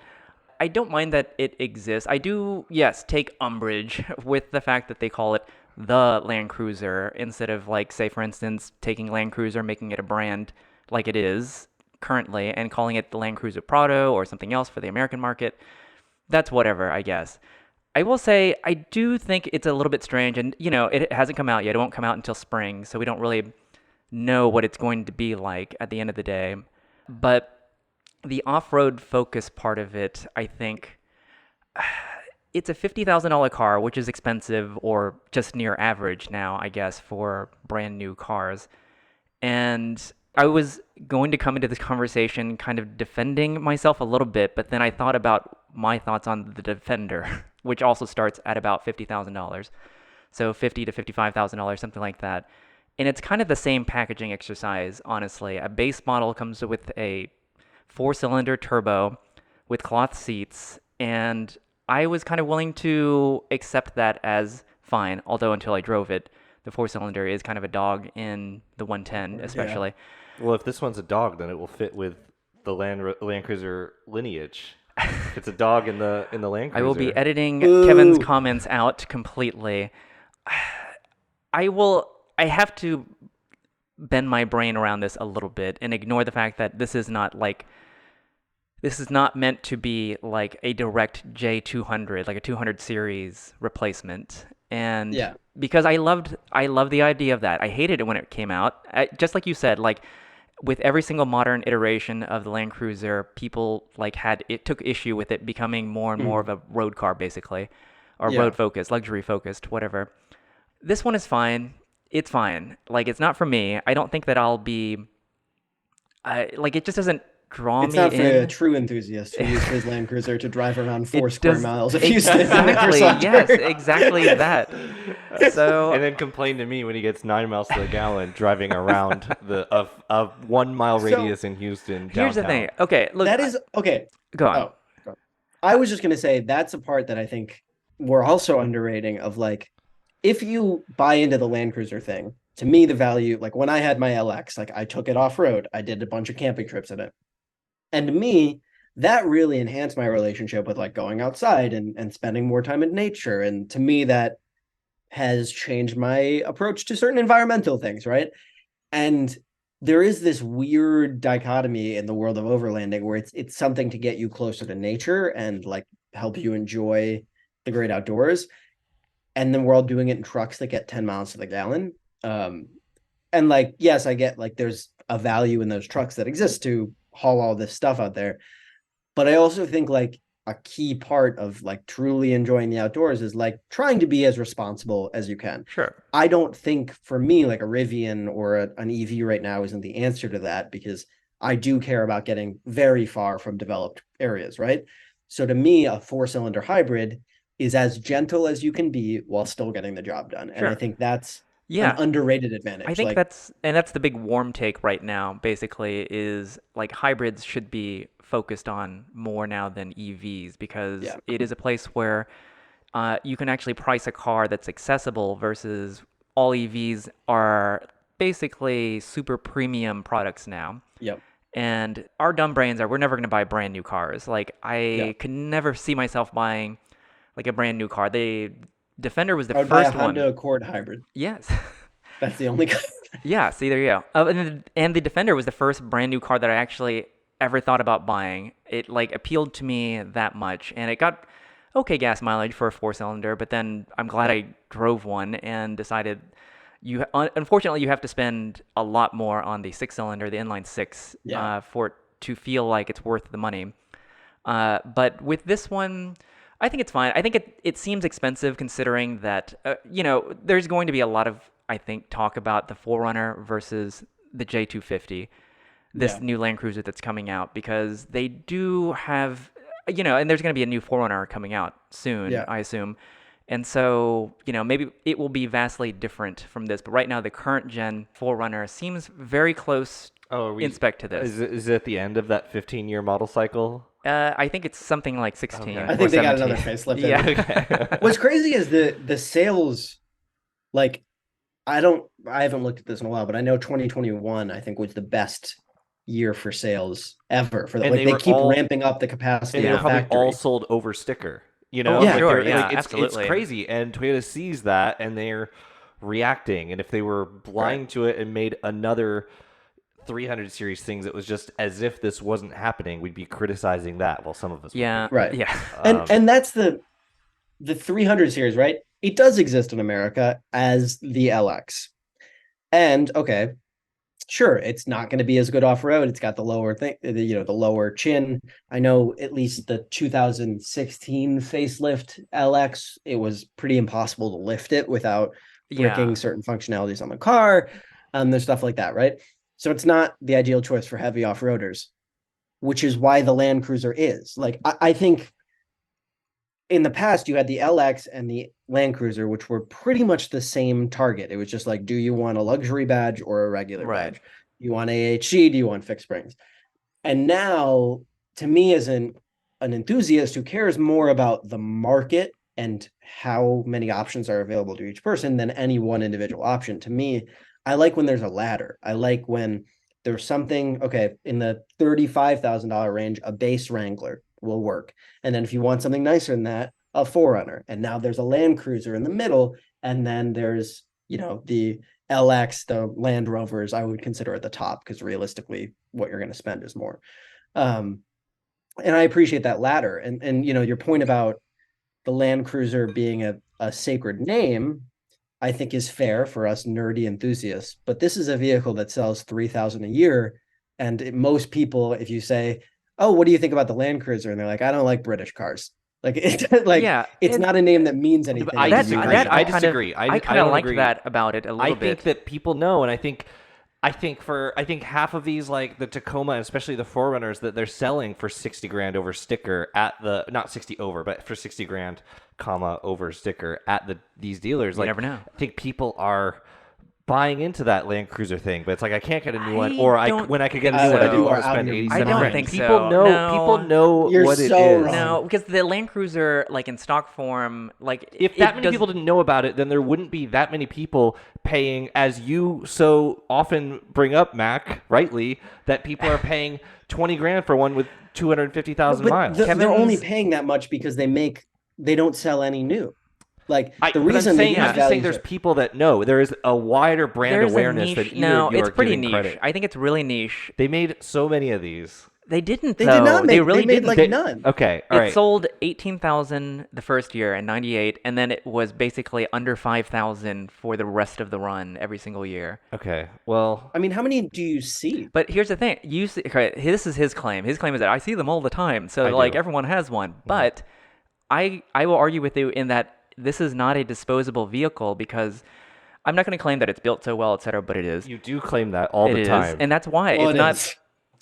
Speaker 1: I don't mind that it exists. I do, yes, take umbrage with the fact that they call it the Land Cruiser instead of like, say, for instance, taking Land Cruiser, making it a brand like it is currently, and calling it the Land Cruiser Prado or something else for the American market. That's whatever, I guess. I will say I do think it's a little bit strange, and it hasn't come out yet. It won't come out until spring, so we don't really know what it's going to be like at the end of the day. But the off-road focus part of it, I think it's a $50,000 car, which is expensive or just near average now, I guess, for brand new cars. And I was going to come into this conversation kind of defending myself a little bit, but then I thought about my thoughts on the Defender, which also starts at about $50,000. So $50,000 to $55,000, something like that. And it's kind of the same packaging exercise, honestly. A base model comes with a four-cylinder turbo with cloth seats, and I was kind of willing to accept that as fine, although until I drove it, the four-cylinder is kind of a dog in the 110, especially.
Speaker 2: Well, if this one's a dog, then it will fit with the Land Cruiser lineage. It's a dog in the Land Cruiser.
Speaker 1: I will be editing
Speaker 4: Boo.
Speaker 1: Kevin's comments out completely. I have to bend my brain around this a little bit and ignore the fact that this is not meant to be like a direct J200, like a 200 series replacement. And
Speaker 4: Yeah.
Speaker 1: because I loved the idea of that. I hated it when it came out. Just like you said, like with every single modern iteration of the Land Cruiser, people took issue with it becoming more and more of a road car, basically, or
Speaker 4: Yeah.
Speaker 1: road focused, luxury focused, whatever. This one is fine. It's fine. Like, it's not for me. I don't think that I'll be. It just doesn't draw
Speaker 4: It's
Speaker 1: me
Speaker 4: not for
Speaker 1: in.
Speaker 4: a true enthusiast who used his Land Cruiser to drive around 4
Speaker 1: It
Speaker 4: square
Speaker 1: does-
Speaker 4: miles of Houston. in the
Speaker 1: Exactly.
Speaker 4: cross-country.
Speaker 1: Yes, exactly that. So
Speaker 2: And then complain to me when he gets 9 miles to the gallon driving around a 1 mile
Speaker 4: So,
Speaker 2: radius in Houston.
Speaker 1: here's the
Speaker 2: downtown.
Speaker 1: thing. Okay, look.
Speaker 4: That is okay.
Speaker 1: Go on.
Speaker 4: Oh, go on. I was just gonna say that's a part that I think we're also underrating of like if you buy into the Land Cruiser thing, to me the value, like when I had my LX, like I took it off road, I did a bunch of camping trips in it. And to me, that really enhanced my relationship with like going outside and spending more time in nature. And to me, that has changed my approach to certain environmental things, right? And there is this weird dichotomy in the world of overlanding where it's something to get you closer to nature and like help you enjoy the great outdoors. And then we're all doing it in trucks that get 10 miles to the gallon. And like, yes, I get like there's a value in those trucks that exist to haul all this stuff out there. But I also think like a key part of like truly enjoying the outdoors is like trying to be as responsible as you can.
Speaker 1: Sure.
Speaker 4: I don't think for me, like a Rivian or an EV right now isn't the answer to that because I do care about getting very far from developed areas, right? So to me, a 4-cylinder hybrid is as gentle as you can be while still getting the job done. And I
Speaker 1: Sure.
Speaker 4: think that's
Speaker 1: Yeah.
Speaker 4: an underrated advantage.
Speaker 1: I think
Speaker 4: like,
Speaker 1: that's the big warm take right now, basically, is like hybrids should be focused on more now than EVs because
Speaker 4: Yeah.
Speaker 1: it is a place where you can actually price a car that's accessible versus all EVs are basically super premium products now.
Speaker 4: Yep.
Speaker 1: And our dumb brains are we're never going to buy brand new cars. Like I
Speaker 4: Yeah.
Speaker 1: could never see myself buying like a brand new car. The Defender was the
Speaker 4: I would buy a
Speaker 1: first
Speaker 4: Honda
Speaker 1: one.
Speaker 4: Accord hybrid.
Speaker 1: Yes.
Speaker 4: That's the only car.
Speaker 1: Yeah, see, there you go. And the Defender was the first brand new car that I actually ever thought about buying. It like appealed to me that much, and it got okay gas mileage for a four-cylinder. But then I'm glad I drove one and decided unfortunately you have to spend a lot more on the six-cylinder, the inline six,
Speaker 4: Yeah.
Speaker 1: for it to feel like it's worth the money. But with this one, I think it's fine. I think it seems expensive considering that, there's going to be a lot of, I think, talk about the 4Runner versus the J250, this
Speaker 4: Yeah.
Speaker 1: new Land Cruiser that's coming out, because they do have, and there's going to be a new 4Runner coming out soon,
Speaker 4: Yeah.
Speaker 1: I assume. And so, maybe it will be vastly different from this. But right now, the current gen 4Runner seems very close in spec to this.
Speaker 2: Is it at the end of that 15-year model cycle?
Speaker 1: I think it's something like 16
Speaker 2: Okay.
Speaker 1: or
Speaker 4: I think they got
Speaker 1: 17.
Speaker 4: another facelift.
Speaker 1: Yeah.
Speaker 2: Okay.
Speaker 4: What's crazy is the sales, like, I haven't looked at this in a while, but I know 2021, I think, was the best year for sales ever for them.
Speaker 2: And
Speaker 4: Like,
Speaker 2: they
Speaker 4: they
Speaker 2: were
Speaker 4: keep
Speaker 2: all-
Speaker 4: ramping up the capacity
Speaker 2: And they
Speaker 4: of
Speaker 2: were
Speaker 4: the
Speaker 2: probably
Speaker 4: factory.
Speaker 2: all sold over sticker.
Speaker 1: Oh,
Speaker 2: Like,
Speaker 1: sure,
Speaker 2: they're-
Speaker 1: yeah,
Speaker 2: like, it's
Speaker 1: absolutely.
Speaker 2: crazy. And Toyota sees that and they're reacting. And if they were blind to it and made another 300 series things, it was just as if this wasn't happening, we'd be criticizing that. Well, some of us would be.
Speaker 1: Yeah.
Speaker 4: Right.
Speaker 1: Yeah.
Speaker 4: And that's the 300 series, right? It does exist in America as the LX. And okay, sure, it's not going to be as good off road. It's got the lower thing, the lower chin. I know at least the 2016 facelift LX, it was pretty impossible to lift it without bricking
Speaker 1: Yeah.
Speaker 4: certain functionalities on the car. There's stuff like that, right? So it's not the ideal choice for heavy off-roaders, which is why the Land Cruiser is. Like, I think in the past, you had the LX and the Land Cruiser, which were pretty much the same target. It was just like, do you want a luxury badge or a regular
Speaker 1: Right.
Speaker 4: badge? You want AHG? Do you want fixed springs? And now, to me, as an enthusiast who cares more about the market and how many options are available to each person than any one individual option, to me, I like when there's a ladder. I like when there's something, okay, in the $35,000 range, a base Wrangler will work. And then if you want something nicer than that, a 4Runner. And now there's a Land Cruiser in the middle. And then there's, the LX, the Land Rovers, I would consider at the top, because realistically, what you're going to spend is more. And I appreciate that ladder. And your point about the Land Cruiser being a sacred name, I think is fair for us nerdy enthusiasts. But this is a vehicle that sells 3,000 a year. And most people, if you say, oh, what do you think about the Land Cruiser? And they're like, I don't like British cars. Like, it's not a name that means anything.
Speaker 2: I
Speaker 1: That's-
Speaker 2: disagree.
Speaker 1: that
Speaker 2: I
Speaker 1: kind of-
Speaker 2: disagree.
Speaker 1: I kind
Speaker 2: don't
Speaker 1: of like
Speaker 2: agree.
Speaker 1: that about it a little
Speaker 2: I
Speaker 1: bit.
Speaker 2: think that people know, and I think half of these, like the Tacoma, and especially the 4Runners, that they're selling for 60 grand over sticker at the, not 60 over, but for 60 grand, comma, over sticker at these dealers.
Speaker 1: You
Speaker 2: Like,
Speaker 1: never know.
Speaker 2: I think people are buying into that Land Cruiser thing, but it's like, I can't get a new one,
Speaker 1: I
Speaker 2: or
Speaker 1: don't
Speaker 2: when I could get a
Speaker 1: think
Speaker 2: new one, I
Speaker 1: so.
Speaker 2: don't want to
Speaker 4: You are out
Speaker 2: spend
Speaker 4: of your
Speaker 2: 87
Speaker 1: I don't
Speaker 2: grand.
Speaker 1: think
Speaker 2: People
Speaker 1: so.
Speaker 2: know,
Speaker 1: No.
Speaker 2: people know
Speaker 4: You're
Speaker 2: what it
Speaker 4: so
Speaker 2: is.
Speaker 4: wrong.
Speaker 1: No, because the Land Cruiser, like in stock form, like
Speaker 2: If
Speaker 1: it
Speaker 2: that many
Speaker 1: does-
Speaker 2: people didn't know about it, then there wouldn't be that many people paying, as you so often bring up, Mac, rightly, that people are paying 20 grand for one with 250,000
Speaker 4: But
Speaker 2: miles.
Speaker 4: they're only
Speaker 1: Kevin's-
Speaker 4: paying that much because they don't sell any new. Like, the
Speaker 2: But I'm
Speaker 4: reason
Speaker 2: saying,
Speaker 4: that
Speaker 2: I'm
Speaker 4: these
Speaker 2: just saying
Speaker 4: values
Speaker 2: there's
Speaker 4: are-
Speaker 2: people that know. There is a wider brand
Speaker 1: there's
Speaker 2: awareness
Speaker 1: a
Speaker 2: than
Speaker 1: niche.
Speaker 2: either
Speaker 1: No,
Speaker 2: of you
Speaker 1: it's
Speaker 2: are
Speaker 1: pretty
Speaker 2: giving
Speaker 1: niche.
Speaker 2: credit.
Speaker 1: I think it's really niche.
Speaker 2: They made so many of these.
Speaker 1: They didn't.
Speaker 4: They
Speaker 1: though.
Speaker 4: did not make.
Speaker 1: They really
Speaker 4: made
Speaker 1: didn't.
Speaker 4: like
Speaker 2: They-
Speaker 4: none.
Speaker 2: Okay, all
Speaker 1: It
Speaker 2: right.
Speaker 1: sold 18,000 the first year in '98, and then it was basically under 5,000 for the rest of the run every single year.
Speaker 2: Okay, well,
Speaker 4: I mean, how many do you see?
Speaker 1: But here's the thing: okay, this is his claim. His claim is that I see them all the time, so
Speaker 2: I
Speaker 1: like
Speaker 2: do.
Speaker 1: everyone has one. But I will argue with you in that this is not a disposable vehicle, because I'm not going to claim that it's built so well, etc. But it is.
Speaker 2: you do claim that all
Speaker 1: It
Speaker 2: the
Speaker 1: is,
Speaker 2: time.
Speaker 1: and that's why
Speaker 4: Well,
Speaker 1: it's
Speaker 4: it
Speaker 1: not.
Speaker 4: is.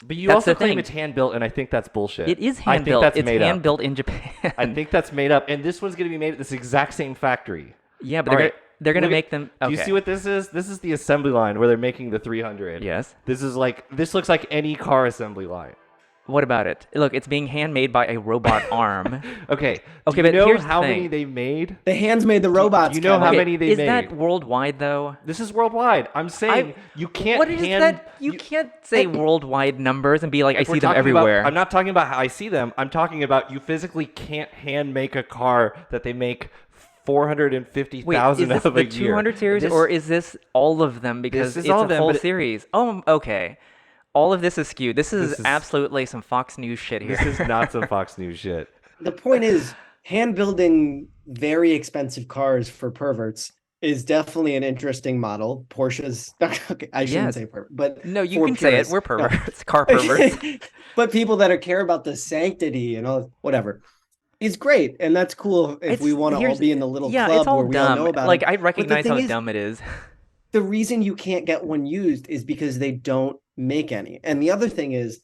Speaker 2: But you
Speaker 1: that's
Speaker 2: also
Speaker 1: the
Speaker 2: claim
Speaker 1: thing.
Speaker 2: it's hand-built, and I think that's bullshit.
Speaker 1: It is
Speaker 2: I
Speaker 1: hand
Speaker 2: think
Speaker 1: built.
Speaker 2: that's
Speaker 1: It's
Speaker 2: made up.
Speaker 1: hand built in Japan.
Speaker 2: I think that's made up, and this one's going to be made at this exact same factory.
Speaker 1: Yeah, but
Speaker 2: All
Speaker 1: they're
Speaker 2: right,
Speaker 1: they're going to
Speaker 2: look at-
Speaker 1: make them.
Speaker 2: Do you
Speaker 1: okay.
Speaker 2: see what this is? This is the assembly line where they're making the 300.
Speaker 1: Yes.
Speaker 2: This looks like any car assembly line.
Speaker 1: What about it? Look, it's being handmade by a robot arm.
Speaker 2: Okay.
Speaker 1: Okay,
Speaker 2: Do you
Speaker 1: but
Speaker 2: know
Speaker 1: here's the
Speaker 2: how
Speaker 1: thing.
Speaker 2: many they made?
Speaker 4: The hands made the
Speaker 2: Do
Speaker 4: robots,
Speaker 2: you know how
Speaker 4: Kevin.
Speaker 2: many they
Speaker 1: Is
Speaker 2: made?
Speaker 1: that worldwide though?
Speaker 2: This is worldwide. I'm saying you can't
Speaker 1: What is
Speaker 2: hand.
Speaker 1: that? You can't say worldwide numbers and be like, I
Speaker 2: If we're
Speaker 1: see them
Speaker 2: talking
Speaker 1: everywhere.
Speaker 2: About, I'm not talking about how I see them. I'm talking about you physically can't hand make a car that they make
Speaker 1: Wait, is
Speaker 2: 450,000
Speaker 1: this
Speaker 2: of
Speaker 1: the
Speaker 2: a year.
Speaker 1: 200 series
Speaker 2: This-
Speaker 1: or is this all of them because
Speaker 2: This is
Speaker 1: it's
Speaker 2: all
Speaker 1: a
Speaker 2: of them,
Speaker 1: whole
Speaker 2: but
Speaker 1: series? Oh, okay. All of this is skewed. This is
Speaker 2: This is-
Speaker 1: absolutely some Fox News shit here.
Speaker 2: This is not some Fox News shit.
Speaker 4: The point is, hand building very expensive cars for perverts is definitely an interesting model. Porsche's, okay, I shouldn't
Speaker 1: Yes.
Speaker 4: say pervert, but
Speaker 1: No, you
Speaker 4: for
Speaker 1: can say it.
Speaker 4: purists,
Speaker 1: We're
Speaker 4: no.
Speaker 1: perverts. Car perverts.
Speaker 4: But people that care about the sanctity and all whatever is great, and that's cool if we want to all be in the little
Speaker 1: yeah,
Speaker 4: club
Speaker 1: it's all
Speaker 4: where we all
Speaker 1: dumb.
Speaker 4: know about
Speaker 1: Like,
Speaker 4: them.
Speaker 1: I
Speaker 4: But the
Speaker 1: recognize how
Speaker 4: thing is,
Speaker 1: dumb it is.
Speaker 4: the reason you can't get one used is because they don't make any. And the other thing is,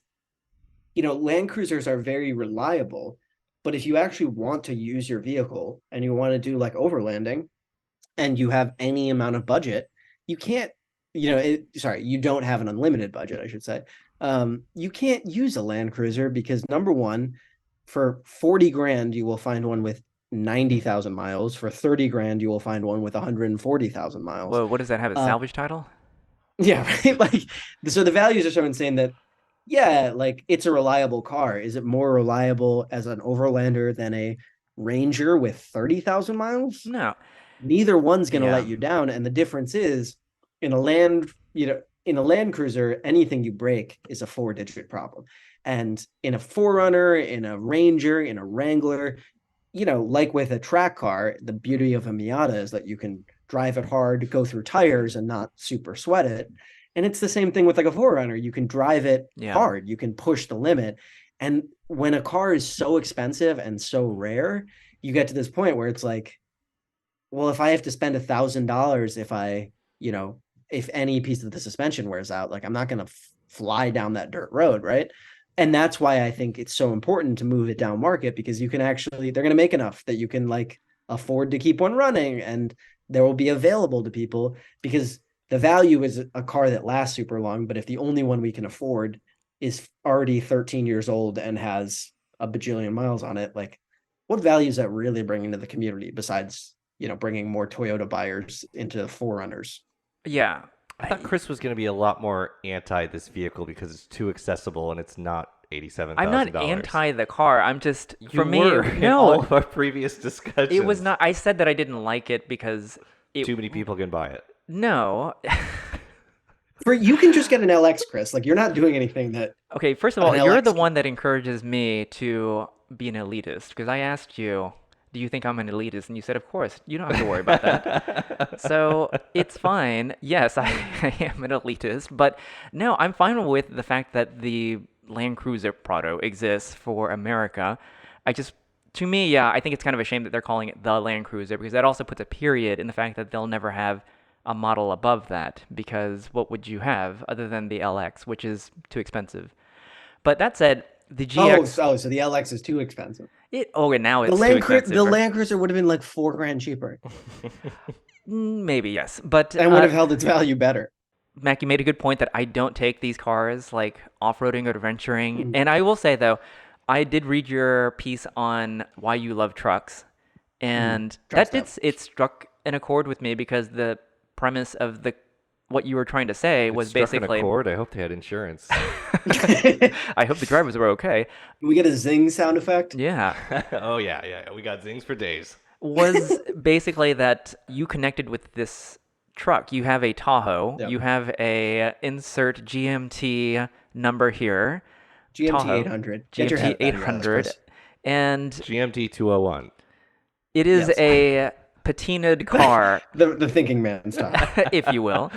Speaker 4: Land Cruisers are very reliable, but if you actually want to use your vehicle and you want to do like overlanding and you have any amount of budget, you can't, you don't have an unlimited budget, I should say. You can't use a Land Cruiser because number one, for 40 grand, you will find one with 90,000 miles. For 30 grand, you will find one with 140,000 miles.
Speaker 1: Whoa, what does that have? A salvage title?
Speaker 4: Yeah, right. Like, so the values are so insane that, yeah, like it's a reliable car. Is it more reliable as an overlander than a Ranger with 30,000 miles?
Speaker 1: No.
Speaker 4: Neither one's going to
Speaker 1: Yeah.
Speaker 4: let you down. And the difference is in a Land Cruiser, anything you break is a 4-digit problem. And in a 4Runner, in a Ranger, in a Wrangler, like with a track car, the beauty of a Miata is that you can drive it hard, go through tires and not super sweat it. And it's the same thing with like a 4Runner. You can drive it hard, you can push the limit. And when a car is so expensive and so rare, you get to this point where it's like, well, if I have to spend $1,000 if any piece of the suspension wears out, like I'm not going to fly down that dirt road, right? And that's why I think it's so important to move it down market, because they're going to make enough that you can like afford to keep one running and there will be available to people, because the value is a car that lasts super long. But if the only one we can afford is already 13 years old and has a bajillion miles on it, like what value is that really bringing to the community besides, bringing more Toyota buyers into 4Runners?
Speaker 1: Yeah.
Speaker 2: I thought Chris was going to be a lot more anti this vehicle because it's too accessible and it's not $87,000.
Speaker 1: I'm not anti the car. I'm just,
Speaker 2: You were in
Speaker 1: no,
Speaker 2: all of our previous discussions.
Speaker 1: it was not. I said that I didn't like it because
Speaker 2: Too many people can buy it.
Speaker 1: No.
Speaker 4: You can just get an LX, Chris. Like, you're not doing anything that.
Speaker 1: Okay, first of all,
Speaker 4: An
Speaker 1: you're the
Speaker 4: LX
Speaker 1: one that encourages me to be an elitist, because I asked you, do you think I'm an elitist? And you said, of course, you don't have to worry about that. So it's fine. Yes, I am an elitist, but no, I'm fine with the fact that the Land Cruiser Prado exists for America. To me, yeah, I think it's kind of a shame that they're calling it the Land Cruiser, because that also puts a period in the fact that they'll never have a model above that, because what would you have other than the LX, which is too expensive? But that said, the GX...
Speaker 4: So the LX is too expensive.
Speaker 1: Now it's too expensive.
Speaker 4: The Land Cruiser would have been like $4,000 cheaper
Speaker 1: Maybe, yes. But
Speaker 4: and would have held its value better.
Speaker 1: Mac, you made a good point that I don't take these cars like off-roading or adventuring.
Speaker 4: Mm.
Speaker 1: And I will say, though, I did read your piece on why you love trucks. And it struck an accord with me, because the premise of what you were trying to say was
Speaker 2: struck
Speaker 1: basically...
Speaker 2: an accord. I hope they had insurance.
Speaker 1: I hope the drivers were okay.
Speaker 4: Can we get a zing sound effect?
Speaker 1: Yeah.
Speaker 2: Oh, yeah. We got zings for days.
Speaker 1: Was basically that you connected with this truck. You have a Tahoe.
Speaker 4: Yep.
Speaker 1: You have a insert GMT number here.
Speaker 4: GMT
Speaker 1: Tahoe.
Speaker 4: 800. Get your head
Speaker 1: GMT
Speaker 4: out of your ass,
Speaker 1: 800.
Speaker 4: Chris.
Speaker 1: And
Speaker 2: GMT 201.
Speaker 1: it is
Speaker 4: Yes.
Speaker 1: a patinaed car,
Speaker 4: The thinking man style.
Speaker 1: if you will.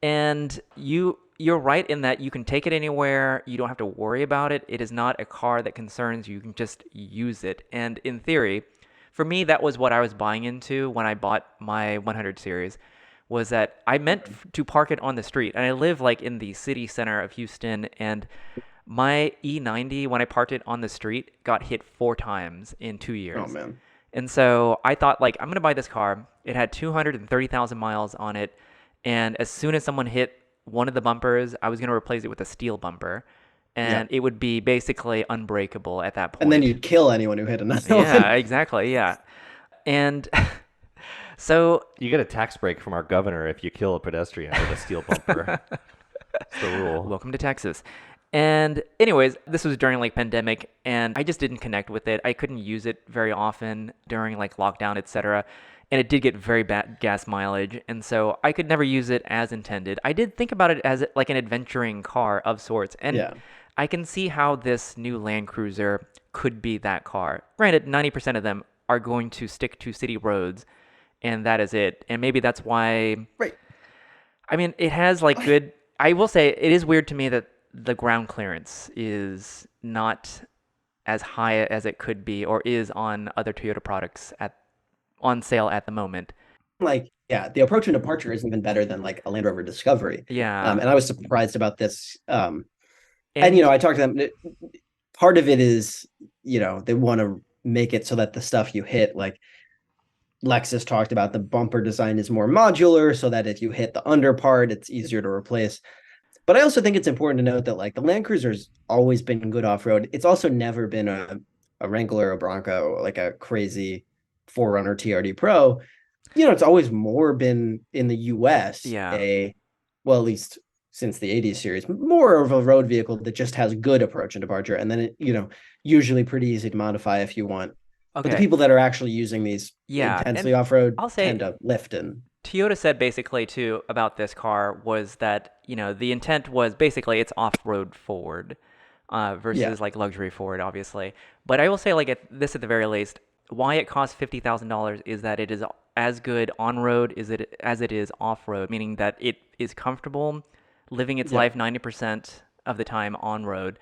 Speaker 1: And you're right in that you can take it anywhere. You don't have to worry about it. It is not a car that concerns you. You can just use it. And in theory, for me, that was what I was buying into when I bought my 100 series, was that I meant to park it on the street. And I live like in the city center of Houston, and my E90, when I parked it on the street, got hit 4 times in 2 years.
Speaker 4: Oh, man.
Speaker 1: And so I thought, like, I'm going to buy this car. It had 230,000 miles on it. And as soon as someone hit one of the bumpers, I was going to replace it with a steel bumper. and it would be basically unbreakable at that
Speaker 4: And then
Speaker 1: point.
Speaker 4: you'd kill anyone who hit another
Speaker 1: Yeah,
Speaker 4: one.
Speaker 1: exactly. Yeah. And so
Speaker 2: You get a tax break from our governor if you kill a pedestrian with a steel bumper. It's the rule.
Speaker 1: welcome to Texas. And anyways, this was during like pandemic and I just didn't connect with it. I couldn't use it very often during like lockdown, etc. And it did get very bad gas mileage, and so I could never use it as intended. I did think about it as like an adventuring car of sorts, and
Speaker 4: Yeah.
Speaker 1: I can see how this new Land Cruiser could be that car. Granted, 90% of them are going to stick to city roads, and that is it. And maybe that's why
Speaker 4: Right.
Speaker 1: I mean, it has like good. I will say it is weird to me that the ground clearance is not as high as it could be or is on other Toyota products on sale at the moment.
Speaker 4: Like, yeah, the approach and departure is even better than like a Land Rover Discovery.
Speaker 1: Yeah.
Speaker 4: And I was surprised about this. And
Speaker 1: And
Speaker 4: I talked to them. Part of it is, they want to make it so that the stuff you hit, like Lexus talked about, the bumper design is more modular so that if you hit the under part, it's easier to replace. But I also think it's important to note that like the Land Cruiser's always been good off-road. It's also never been a Wrangler, a Bronco, like a crazy 4Runner TRD Pro. It's always more been in the US
Speaker 1: Yeah.
Speaker 4: well, at least since the 80s series, more of a road vehicle that just has good approach and departure. And then usually pretty easy to modify if you want. But the
Speaker 1: okay.
Speaker 4: people that are actually using these
Speaker 1: Yeah,
Speaker 4: intensely
Speaker 1: and
Speaker 4: off-road
Speaker 1: I'll say-
Speaker 4: tend to lift and
Speaker 1: Toyota said basically too about this car was that, the intent was basically it's off-road forward versus
Speaker 4: Yeah.
Speaker 1: like luxury forward, obviously. But I will say like at the very least, why it costs $50,000 is that it is as good on road as it is off road, meaning that it is comfortable living its
Speaker 4: Yeah.
Speaker 1: life 90% of the time on road.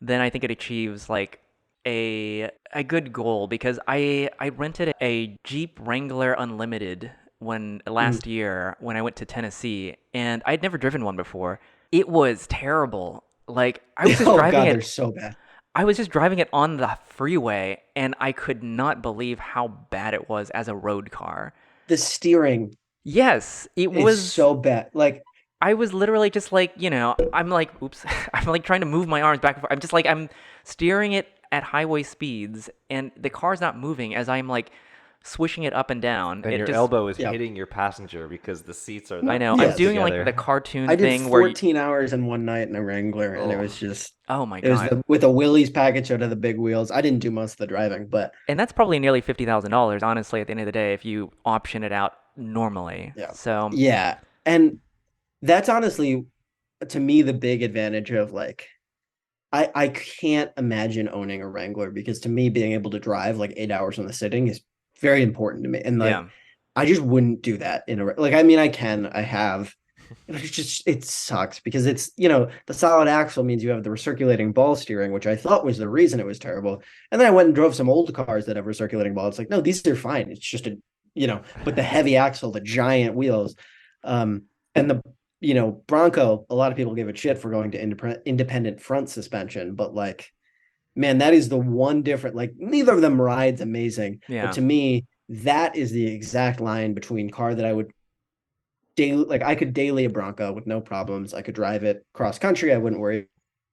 Speaker 1: Then I think it achieves like a good goal because I rented a Jeep Wrangler Unlimited last year when I went to Tennessee, and I'd never driven one before. It was terrible. Like I was just
Speaker 4: oh
Speaker 1: driving
Speaker 4: god,
Speaker 1: it.
Speaker 4: they're so bad.
Speaker 1: I was just driving it on the freeway, and I could not believe how bad it was as a road car.
Speaker 4: The steering
Speaker 1: Yes, it
Speaker 4: is
Speaker 1: was.
Speaker 4: so bad. Like,
Speaker 1: I was literally just like, I'm like, oops, I'm like trying to move my arms back and forth. I'm just like, I'm steering it at highway speeds, and the car's not moving as I'm like swishing it up and down.
Speaker 2: And
Speaker 1: it
Speaker 2: your
Speaker 1: just,
Speaker 2: elbow is
Speaker 4: Yeah.
Speaker 2: hitting your passenger because the seats are.
Speaker 1: I know.
Speaker 4: Yes.
Speaker 1: I'm doing
Speaker 2: together.
Speaker 1: like the cartoon
Speaker 4: I did
Speaker 1: thing where
Speaker 4: 14 hours in one night in a Wrangler, and it
Speaker 2: Oh.
Speaker 4: was just
Speaker 1: oh my
Speaker 4: it was
Speaker 1: god.
Speaker 4: with a Willys package out of the big wheels. I didn't do most of the driving, but
Speaker 1: And that's probably nearly $50,000, honestly, at the end of the day, if you option it out normally.
Speaker 4: Yeah.
Speaker 1: So,
Speaker 4: yeah. And that's honestly, to me, the big advantage of like I can't imagine owning a Wrangler, because to me, being able to drive like 8 hours on the sitting is very important to me. And like
Speaker 1: yeah.
Speaker 4: I just wouldn't do that I mean, I have. It sucks because it's, the solid axle means you have the recirculating ball steering, which I thought was the reason it was terrible. And then I went and drove some old cars that have recirculating ball. It's like, no, these are fine. It's just but the heavy axle, the giant wheels, and the, Bronco, a lot of people give it shit for going to independent front suspension, but like, man, that is the one different, like neither of them rides amazing.
Speaker 1: Yeah.
Speaker 4: But to me, that is the exact line between car that I would daily, like I could daily a Bronco with no problems. I could drive it cross country. I wouldn't worry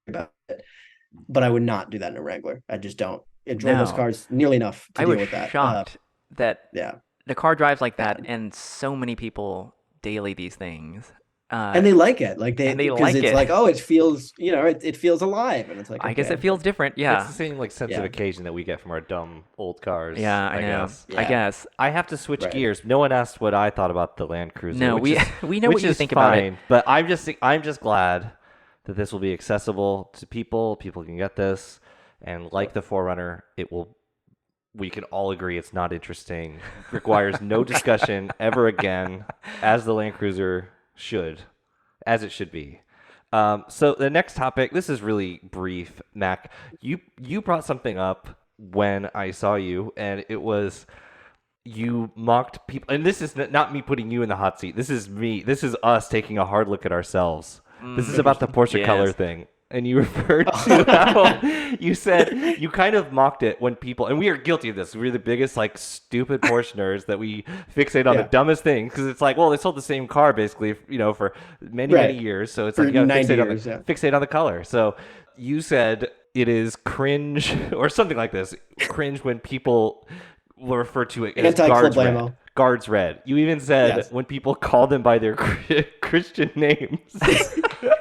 Speaker 4: about it, but I would not do that in a Wrangler. I just don't enjoy those
Speaker 1: No.
Speaker 4: cars nearly enough to
Speaker 1: I
Speaker 4: deal
Speaker 1: was
Speaker 4: with that.
Speaker 1: shocked that
Speaker 4: Yeah.
Speaker 1: the car drives like that,
Speaker 4: Yeah.
Speaker 1: and so many people daily these things.
Speaker 4: And they like it, like
Speaker 1: and they
Speaker 4: because
Speaker 1: like
Speaker 4: it's
Speaker 1: it.
Speaker 4: like, oh, it feels, it feels alive, and it's like,
Speaker 1: I guess
Speaker 4: okay.
Speaker 1: it feels different.
Speaker 2: It's
Speaker 1: Yeah.
Speaker 2: the same like sense of
Speaker 4: Yeah.
Speaker 2: occasion that we get from our dumb old cars.
Speaker 1: Yeah, I know.
Speaker 2: guess.
Speaker 1: I
Speaker 4: Yeah.
Speaker 1: guess.
Speaker 2: I have to switch
Speaker 4: Right.
Speaker 2: gears. No one asked what I thought about the Land Cruiser.
Speaker 1: No,
Speaker 2: which
Speaker 1: we
Speaker 2: is,
Speaker 1: we know
Speaker 2: which
Speaker 1: what you
Speaker 2: is
Speaker 1: think about it.
Speaker 2: fine, but I'm just glad that this will be accessible to people. People can get this, and like the 4Runner, we can all agree it's not interesting. Requires no discussion ever again, as the Land Cruiser should, as it should be. So the next topic, this is really brief, Mac. You brought something up when I saw you, and it was you mocked people. And this is not me putting you in the hot seat. This is me. This is us taking a hard look at ourselves. This is about the Porsche
Speaker 1: Yes.
Speaker 2: color thing. and you referred to how you said you kind of mocked it when people, and we are guilty of this. We're the biggest like stupid Porsche nerds that we fixate on the
Speaker 4: Yeah.
Speaker 2: dumbest things because it's like, well, they sold the same car basically, for many
Speaker 4: Right.
Speaker 2: years, so it's
Speaker 4: For
Speaker 2: like you gotta
Speaker 4: 90
Speaker 2: fixate
Speaker 4: years, yeah.
Speaker 2: fixate on the color. So you said it is cringe or something like this, cringe when people will refer to it as guards red.
Speaker 4: Anti-Clublamo.
Speaker 2: Guards red. You even said
Speaker 4: Yes.
Speaker 2: when people call them by their Christian names.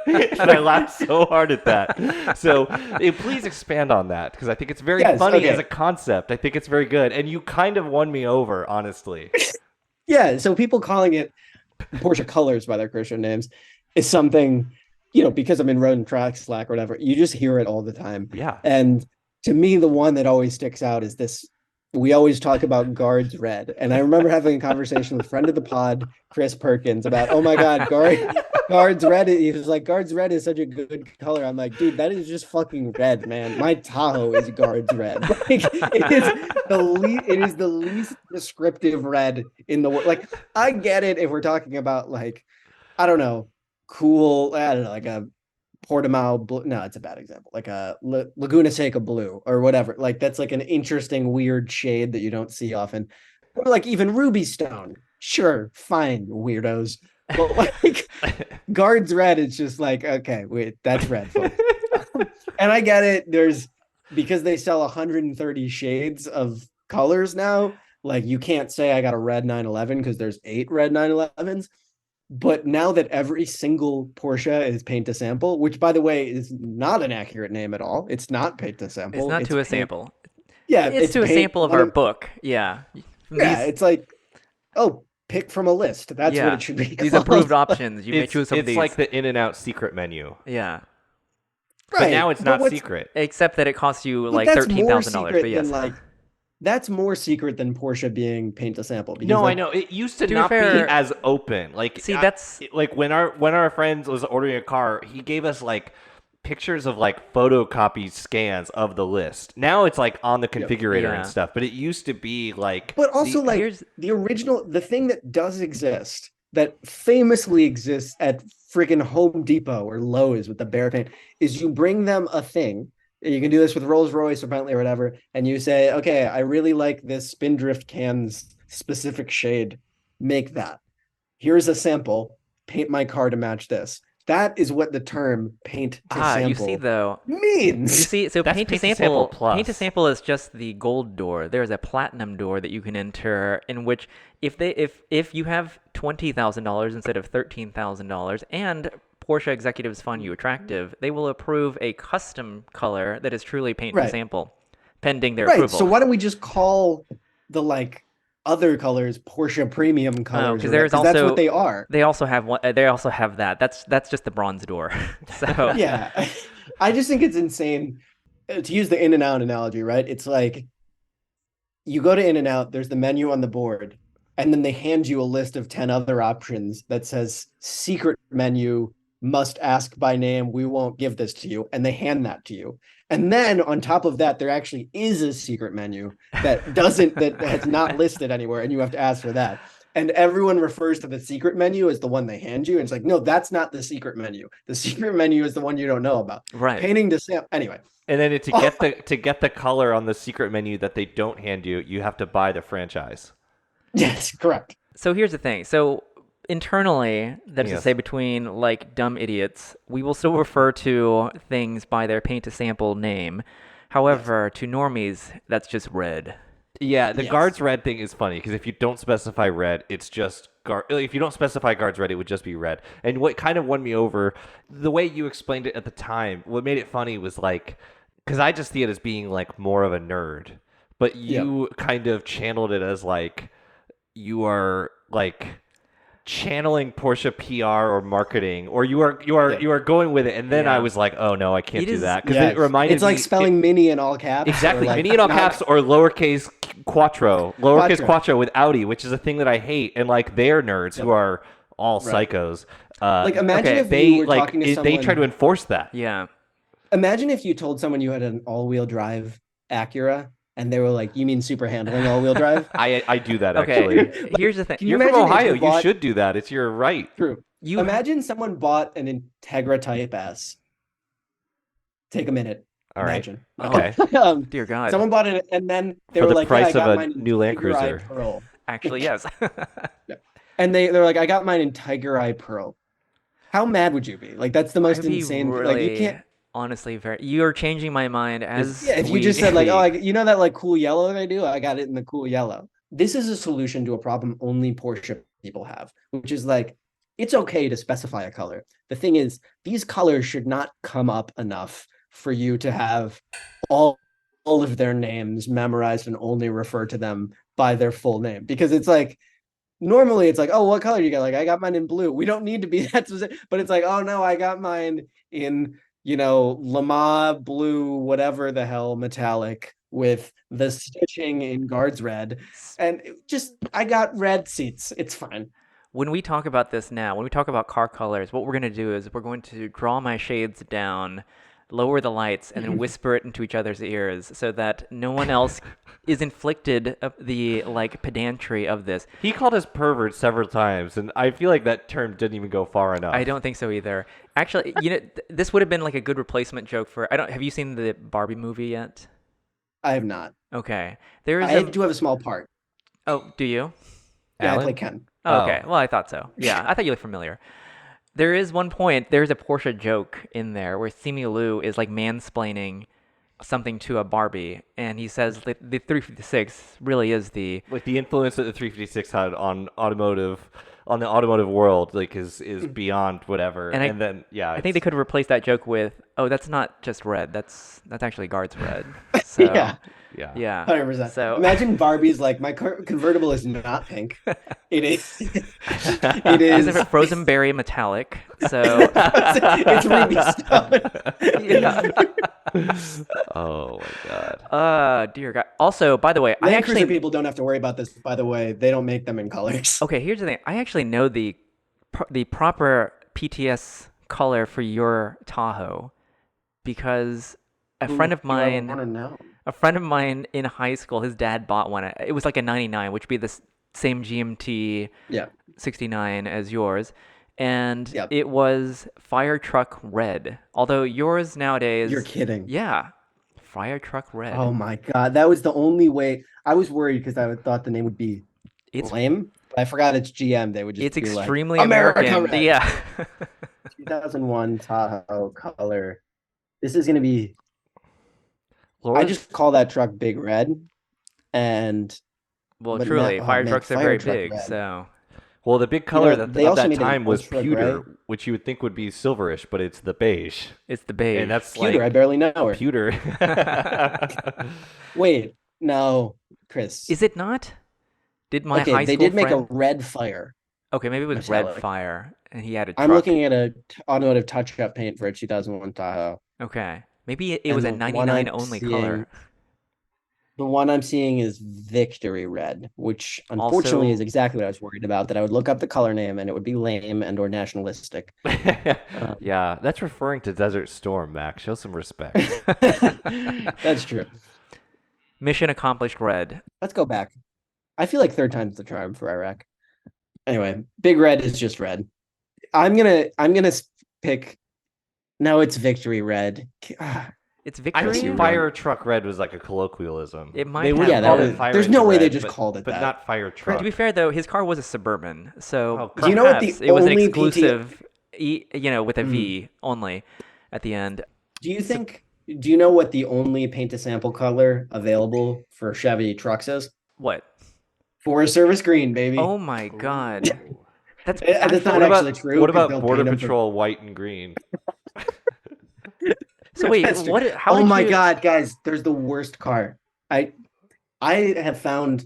Speaker 2: And I laughed so hard at that. So please expand on that because I think it's very
Speaker 4: Yes,
Speaker 2: funny
Speaker 4: okay.
Speaker 2: as a concept. I think it's very good. And you kind of won me over, honestly.
Speaker 4: Yeah, so people calling it Porsche colors by their Christian names is something, because I'm in road and track Slack or whatever, you just hear it all the time.
Speaker 2: Yeah.
Speaker 4: And to me, the one that always sticks out is this. We always talk about guards red. And I remember having a conversation with a friend of the pod, Chris Perkins, about, oh my God, guards red. He was like, guards red is such a good color. I'm like, dude, that is just fucking red, man. My Tahoe is guards red. Like, it is the least descriptive red in the world. Like, I get it if we're talking about like, I don't know, cool, I don't know, like a Portimao blue. No, it's a bad example. Like a Laguna Seca blue or whatever. Like that's like an interesting, weird shade that you don't see often. Or like even ruby stone. Sure, fine, weirdos. But like guards red, it's just like, okay, wait, that's red, folks. And I get it. Because they sell 130 shades of colors now. Like you can't say I got a red 911 because there's 8 red 911s. But now that every single Porsche is paint to sample, which by the way is not an accurate name at all. It's not paint to sample.
Speaker 1: It's not to a
Speaker 4: paint.
Speaker 1: sample.
Speaker 4: Yeah,
Speaker 1: It's to a
Speaker 4: paint
Speaker 1: sample of our book. Yeah.
Speaker 4: Yeah, it's like, oh, pick from a list. That's
Speaker 1: Yeah.
Speaker 4: what it should be.
Speaker 1: These
Speaker 4: called.
Speaker 1: approved options. You may choose some of
Speaker 2: It's
Speaker 1: these.
Speaker 2: like the In-N-Out secret menu.
Speaker 1: Yeah.
Speaker 2: But now it's not
Speaker 4: what's-
Speaker 2: secret.
Speaker 1: Except that it costs you
Speaker 4: but
Speaker 1: like
Speaker 4: that's more
Speaker 1: $13,000.
Speaker 4: secret
Speaker 1: But yes.
Speaker 4: than, like, that's more secret than Porsche being paint to sample. Because,
Speaker 2: No,
Speaker 4: like,
Speaker 2: I know. It used to
Speaker 1: To be
Speaker 2: not be
Speaker 1: fair-
Speaker 2: as open. Like,
Speaker 1: See, that's-
Speaker 2: like when our friends was ordering a car, he gave us like pictures of like photocopy scans of the list. Now it's like on the configurator
Speaker 1: Yeah.
Speaker 2: and stuff, but it used to be like.
Speaker 4: But also, like,
Speaker 1: here's-
Speaker 4: the thing that does exist, that famously exists at freaking Home Depot or Lowe's with the bear paint, is you bring them a thing. You can do this with Rolls Royce or Bentley or whatever, and you say, okay, I really like this Spindrift can's specific shade. Make that. Here's a sample. Paint my car to match this. That is what the term paint to sample
Speaker 1: you see though. You
Speaker 4: means.
Speaker 1: see, so
Speaker 2: That's
Speaker 1: paint to
Speaker 2: paint to
Speaker 1: sample,
Speaker 2: sample plus.
Speaker 1: paint to sample is just the gold door. There's a platinum door that you can enter, in which if you have $20,000 instead of $13,000, and Porsche executives find you attractive, they will approve a custom color that is truly paint to
Speaker 4: Right.
Speaker 1: sample, pending their
Speaker 4: Right.
Speaker 1: approval.
Speaker 4: So why don't we just call the like other colors Porsche premium colors?
Speaker 1: because
Speaker 4: or
Speaker 1: there's
Speaker 4: whatever, 'cause that's
Speaker 1: also
Speaker 4: what they are.
Speaker 1: They also have one. They also have that. That's just the bronze door. So
Speaker 4: Yeah. I just think it's insane to use the In-N-Out analogy, right? It's like you go to In-N-Out, there's the menu on the board, and then they hand you a list of 10 other options that says secret menu, must ask by name, we won't give this to you, and they hand that to you. And then on top of that, there actually is a secret menu that that's not listed anywhere, and you have to ask for that. And everyone refers to the secret menu as the one they hand you. And it's like, no, that's not the secret menu. The secret menu is the one you don't know about.
Speaker 1: right.
Speaker 4: Painting to sample. Anyway,
Speaker 2: And then to get the color on the secret menu that they don't hand you, you have to buy the franchise.
Speaker 4: yes, correct.
Speaker 1: So here's the thing. So internally, that is to
Speaker 2: Yes.
Speaker 1: say between like dumb idiots, we will still refer to things by their paint to sample name. However, to normies, that's just red.
Speaker 2: Yeah, the
Speaker 4: Yes.
Speaker 2: guards red thing is funny because if you don't specify red, it's just if you don't specify guards red, it would just be red. And what kind of won me over, the way you explained it at the time, what made it funny was like, because I just see it as being like more of a nerd, but you kind of channeled it as like you are like channeling Porsche PR or marketing, or you are going with it. And then
Speaker 1: Yeah.
Speaker 2: I was like, oh no, I can't
Speaker 1: It
Speaker 2: do
Speaker 1: is-
Speaker 2: that because
Speaker 4: Yeah,
Speaker 2: it reminded
Speaker 4: it's like
Speaker 2: me
Speaker 4: spelling mini in all caps.
Speaker 2: exactly
Speaker 4: or like
Speaker 2: mini in all
Speaker 4: not-
Speaker 2: caps or lowercase lowercase quattro with Audi, which is a thing that I hate, and like they're nerds who are all
Speaker 4: Right.
Speaker 2: psychos.
Speaker 4: Like, imagine if
Speaker 2: they
Speaker 4: you were
Speaker 2: like
Speaker 4: talking to
Speaker 2: they try
Speaker 4: someone-
Speaker 2: to enforce that.
Speaker 1: Yeah.
Speaker 4: Imagine if you told someone you had an all-wheel drive Acura, and they were like, "You mean super handling all-wheel drive?"
Speaker 2: I do that
Speaker 1: Okay.
Speaker 2: actually.
Speaker 1: Here's the thing.
Speaker 4: Can you
Speaker 2: You're from
Speaker 4: imagine if
Speaker 2: Ohio.
Speaker 4: you
Speaker 2: You
Speaker 4: bought-
Speaker 2: should do that. It's your right.
Speaker 4: True.
Speaker 1: You
Speaker 4: Imagine someone bought an Integra Type S, Take a minute.
Speaker 2: All right.
Speaker 4: Imagine.
Speaker 2: Okay.
Speaker 1: Dear God.
Speaker 4: Someone bought it, and then they
Speaker 2: For
Speaker 4: were
Speaker 2: the
Speaker 4: like,
Speaker 2: price
Speaker 4: "Yeah, I
Speaker 2: of
Speaker 4: got
Speaker 2: a
Speaker 4: mine in
Speaker 2: new Land
Speaker 4: Tiger Eye
Speaker 2: Cruiser.
Speaker 4: Pearl."
Speaker 1: Actually, yes.
Speaker 4: And they're like, "I got mine in Tiger Eye Pearl." How mad would you be? Like, that's the most
Speaker 1: I'd be
Speaker 4: insane. Like, you
Speaker 1: really,
Speaker 4: can't.
Speaker 1: honestly, you're changing my mind as
Speaker 4: Yeah, if you
Speaker 1: we.
Speaker 4: just said like, "Oh,
Speaker 2: speak.
Speaker 4: you know that like cool yellow that I do? I got it in the cool yellow." This is a solution to a problem only Porsche people have, which is like, it's okay to specify a color. The thing is, these colors should not come up enough for you to have all all of their names memorized and only refer to them by their full name, because it's like normally it's like, oh, what color you got? Like, I got mine in blue. We don't need to be that specific, but it's like, oh no, I got mine in, Lama blue, whatever the hell, metallic with the stitching in guards red. And I got red seats. It's fine.
Speaker 1: When we talk about this now, when we talk about car colors, what we're going to do is we're going to draw my shades down, lower the lights, and then whisper it into each other's ears so that no one else is inflicted of the like pedantry of this.
Speaker 2: He called us perverts several times, and I feel like that term didn't even go far enough.
Speaker 1: I don't think so either. Actually, this would have been like a good replacement joke for. I don't. Have you seen the Barbie movie yet?
Speaker 4: I have not.
Speaker 1: Okay. There is
Speaker 4: I do have a small part.
Speaker 1: Oh, do you?
Speaker 4: Yeah, I
Speaker 2: Alan?
Speaker 4: play Ken.
Speaker 1: Oh, okay. Well, I thought so. Yeah, I thought you looked familiar. There is one point, there's a Porsche joke in there where Simu Liu is like mansplaining something to a Barbie, and he says that the 356 really is the.
Speaker 2: Like the influence that the 356 had on the automotive world, like is beyond whatever.
Speaker 1: And
Speaker 2: And, then
Speaker 1: I think they could have replaced that joke with, "Oh, that's not just red. That's actually guards red." So,
Speaker 4: Yeah.
Speaker 2: yeah.
Speaker 1: yeah.
Speaker 4: 100%.
Speaker 1: So
Speaker 4: Imagine Barbie's like, my convertible is not pink. It is. It
Speaker 1: is
Speaker 4: is.
Speaker 1: it frozen berry metallic? So
Speaker 4: It's Ruby Stone.
Speaker 2: Oh my god.
Speaker 1: dear God. Also, by the way, I
Speaker 4: Land Cruiser
Speaker 1: actually
Speaker 4: people don't have to worry about this. By the way, they don't make them in colors.
Speaker 1: okay. Here's the thing. I actually know the proper PTS color for your Tahoe because a friend of mine.
Speaker 4: I want to know.
Speaker 1: A friend of mine in high school, his dad bought one. It was like a 99, which would be the same GMT
Speaker 4: Yeah.
Speaker 1: 69 as yours. And
Speaker 4: Yep.
Speaker 1: it was fire truck red. Although yours nowadays.
Speaker 4: You're kidding.
Speaker 1: Yeah. Fire truck red.
Speaker 4: Oh my God. That was the only way. I was worried because I thought the name would be
Speaker 1: It's
Speaker 4: lame. I forgot it's GM. They would just
Speaker 1: it's
Speaker 4: be
Speaker 1: extremely
Speaker 4: like, America
Speaker 1: American.
Speaker 4: Red.
Speaker 1: Yeah.
Speaker 4: 2001 Tahoe color. This is going to be. I
Speaker 2: Laura,
Speaker 4: just call that truck Big Red. And
Speaker 1: Well,
Speaker 4: But
Speaker 1: truly,
Speaker 4: oh,
Speaker 1: fire
Speaker 4: man,
Speaker 1: trucks are
Speaker 4: fire
Speaker 1: very
Speaker 4: truck
Speaker 1: big.
Speaker 4: red.
Speaker 1: So
Speaker 2: well, the big color
Speaker 4: they
Speaker 2: of
Speaker 4: also
Speaker 2: that
Speaker 4: made an
Speaker 2: time was
Speaker 4: ultra
Speaker 2: pewter,
Speaker 4: gray.
Speaker 2: which you would think would be silverish, but it's the beige,
Speaker 1: it's the beige.
Speaker 2: and that's
Speaker 4: Pewter, I
Speaker 2: like
Speaker 4: barely know her.
Speaker 2: pewter.
Speaker 4: Wait, no, Chris.
Speaker 1: Is it not? Did my
Speaker 4: Okay,
Speaker 1: high
Speaker 4: they
Speaker 1: school
Speaker 4: did make
Speaker 1: friend?
Speaker 4: a red fire.
Speaker 1: Okay, maybe it was red
Speaker 4: metallic.
Speaker 1: fire, and he had a truck.
Speaker 4: I'm looking at a automotive touch-up paint for a 2001 Tahoe.
Speaker 1: Okay, maybe it
Speaker 4: And
Speaker 1: was a
Speaker 4: the one
Speaker 1: 99
Speaker 4: I'm
Speaker 1: only
Speaker 4: seeing-
Speaker 1: color.
Speaker 4: The one I'm seeing is Victory Red, which unfortunately
Speaker 1: Also-
Speaker 4: is exactly what I was worried about, that I would look up the color name and it would be lame and or nationalistic.
Speaker 2: Yeah, that's referring to Desert Storm, Max. Show some respect.
Speaker 4: That's true.
Speaker 1: Mission accomplished red.
Speaker 4: Let's go back. I feel like third time's the charm for Iraq. Anyway, Big Red is just red. I'm gonna pick. No, it's Victory Red.
Speaker 1: It's
Speaker 2: I
Speaker 1: victory.
Speaker 2: think fire truck red was like a colloquialism.
Speaker 1: It might
Speaker 2: They
Speaker 1: have
Speaker 2: would
Speaker 1: been.
Speaker 2: have
Speaker 1: Yeah,
Speaker 2: called
Speaker 1: that
Speaker 2: it fire
Speaker 4: there's
Speaker 2: engine
Speaker 4: no way they
Speaker 2: red,
Speaker 4: just
Speaker 2: but-
Speaker 4: called it
Speaker 2: but
Speaker 4: that.
Speaker 2: not fire truck.
Speaker 1: To be fair, though, his car was a Suburban, so
Speaker 2: Oh,
Speaker 4: Do you know what
Speaker 1: perhaps
Speaker 4: the
Speaker 1: it was an
Speaker 4: only
Speaker 1: exclusive, with a V only at the end.
Speaker 4: Do you know what the only paint to sample color available for Chevy trucks is?
Speaker 1: What?
Speaker 4: Forest Service green, baby.
Speaker 1: Oh my God. That's
Speaker 4: That's not
Speaker 2: What about,
Speaker 4: actually true.
Speaker 2: what
Speaker 4: 'cause
Speaker 2: about
Speaker 4: they'll
Speaker 2: Border
Speaker 4: paint 'em for-
Speaker 2: Patrol white and green?
Speaker 1: so wait.
Speaker 4: That's true.
Speaker 1: What? How
Speaker 4: Oh
Speaker 1: did
Speaker 4: my
Speaker 1: you?
Speaker 4: God, guys! There's the worst car. I have found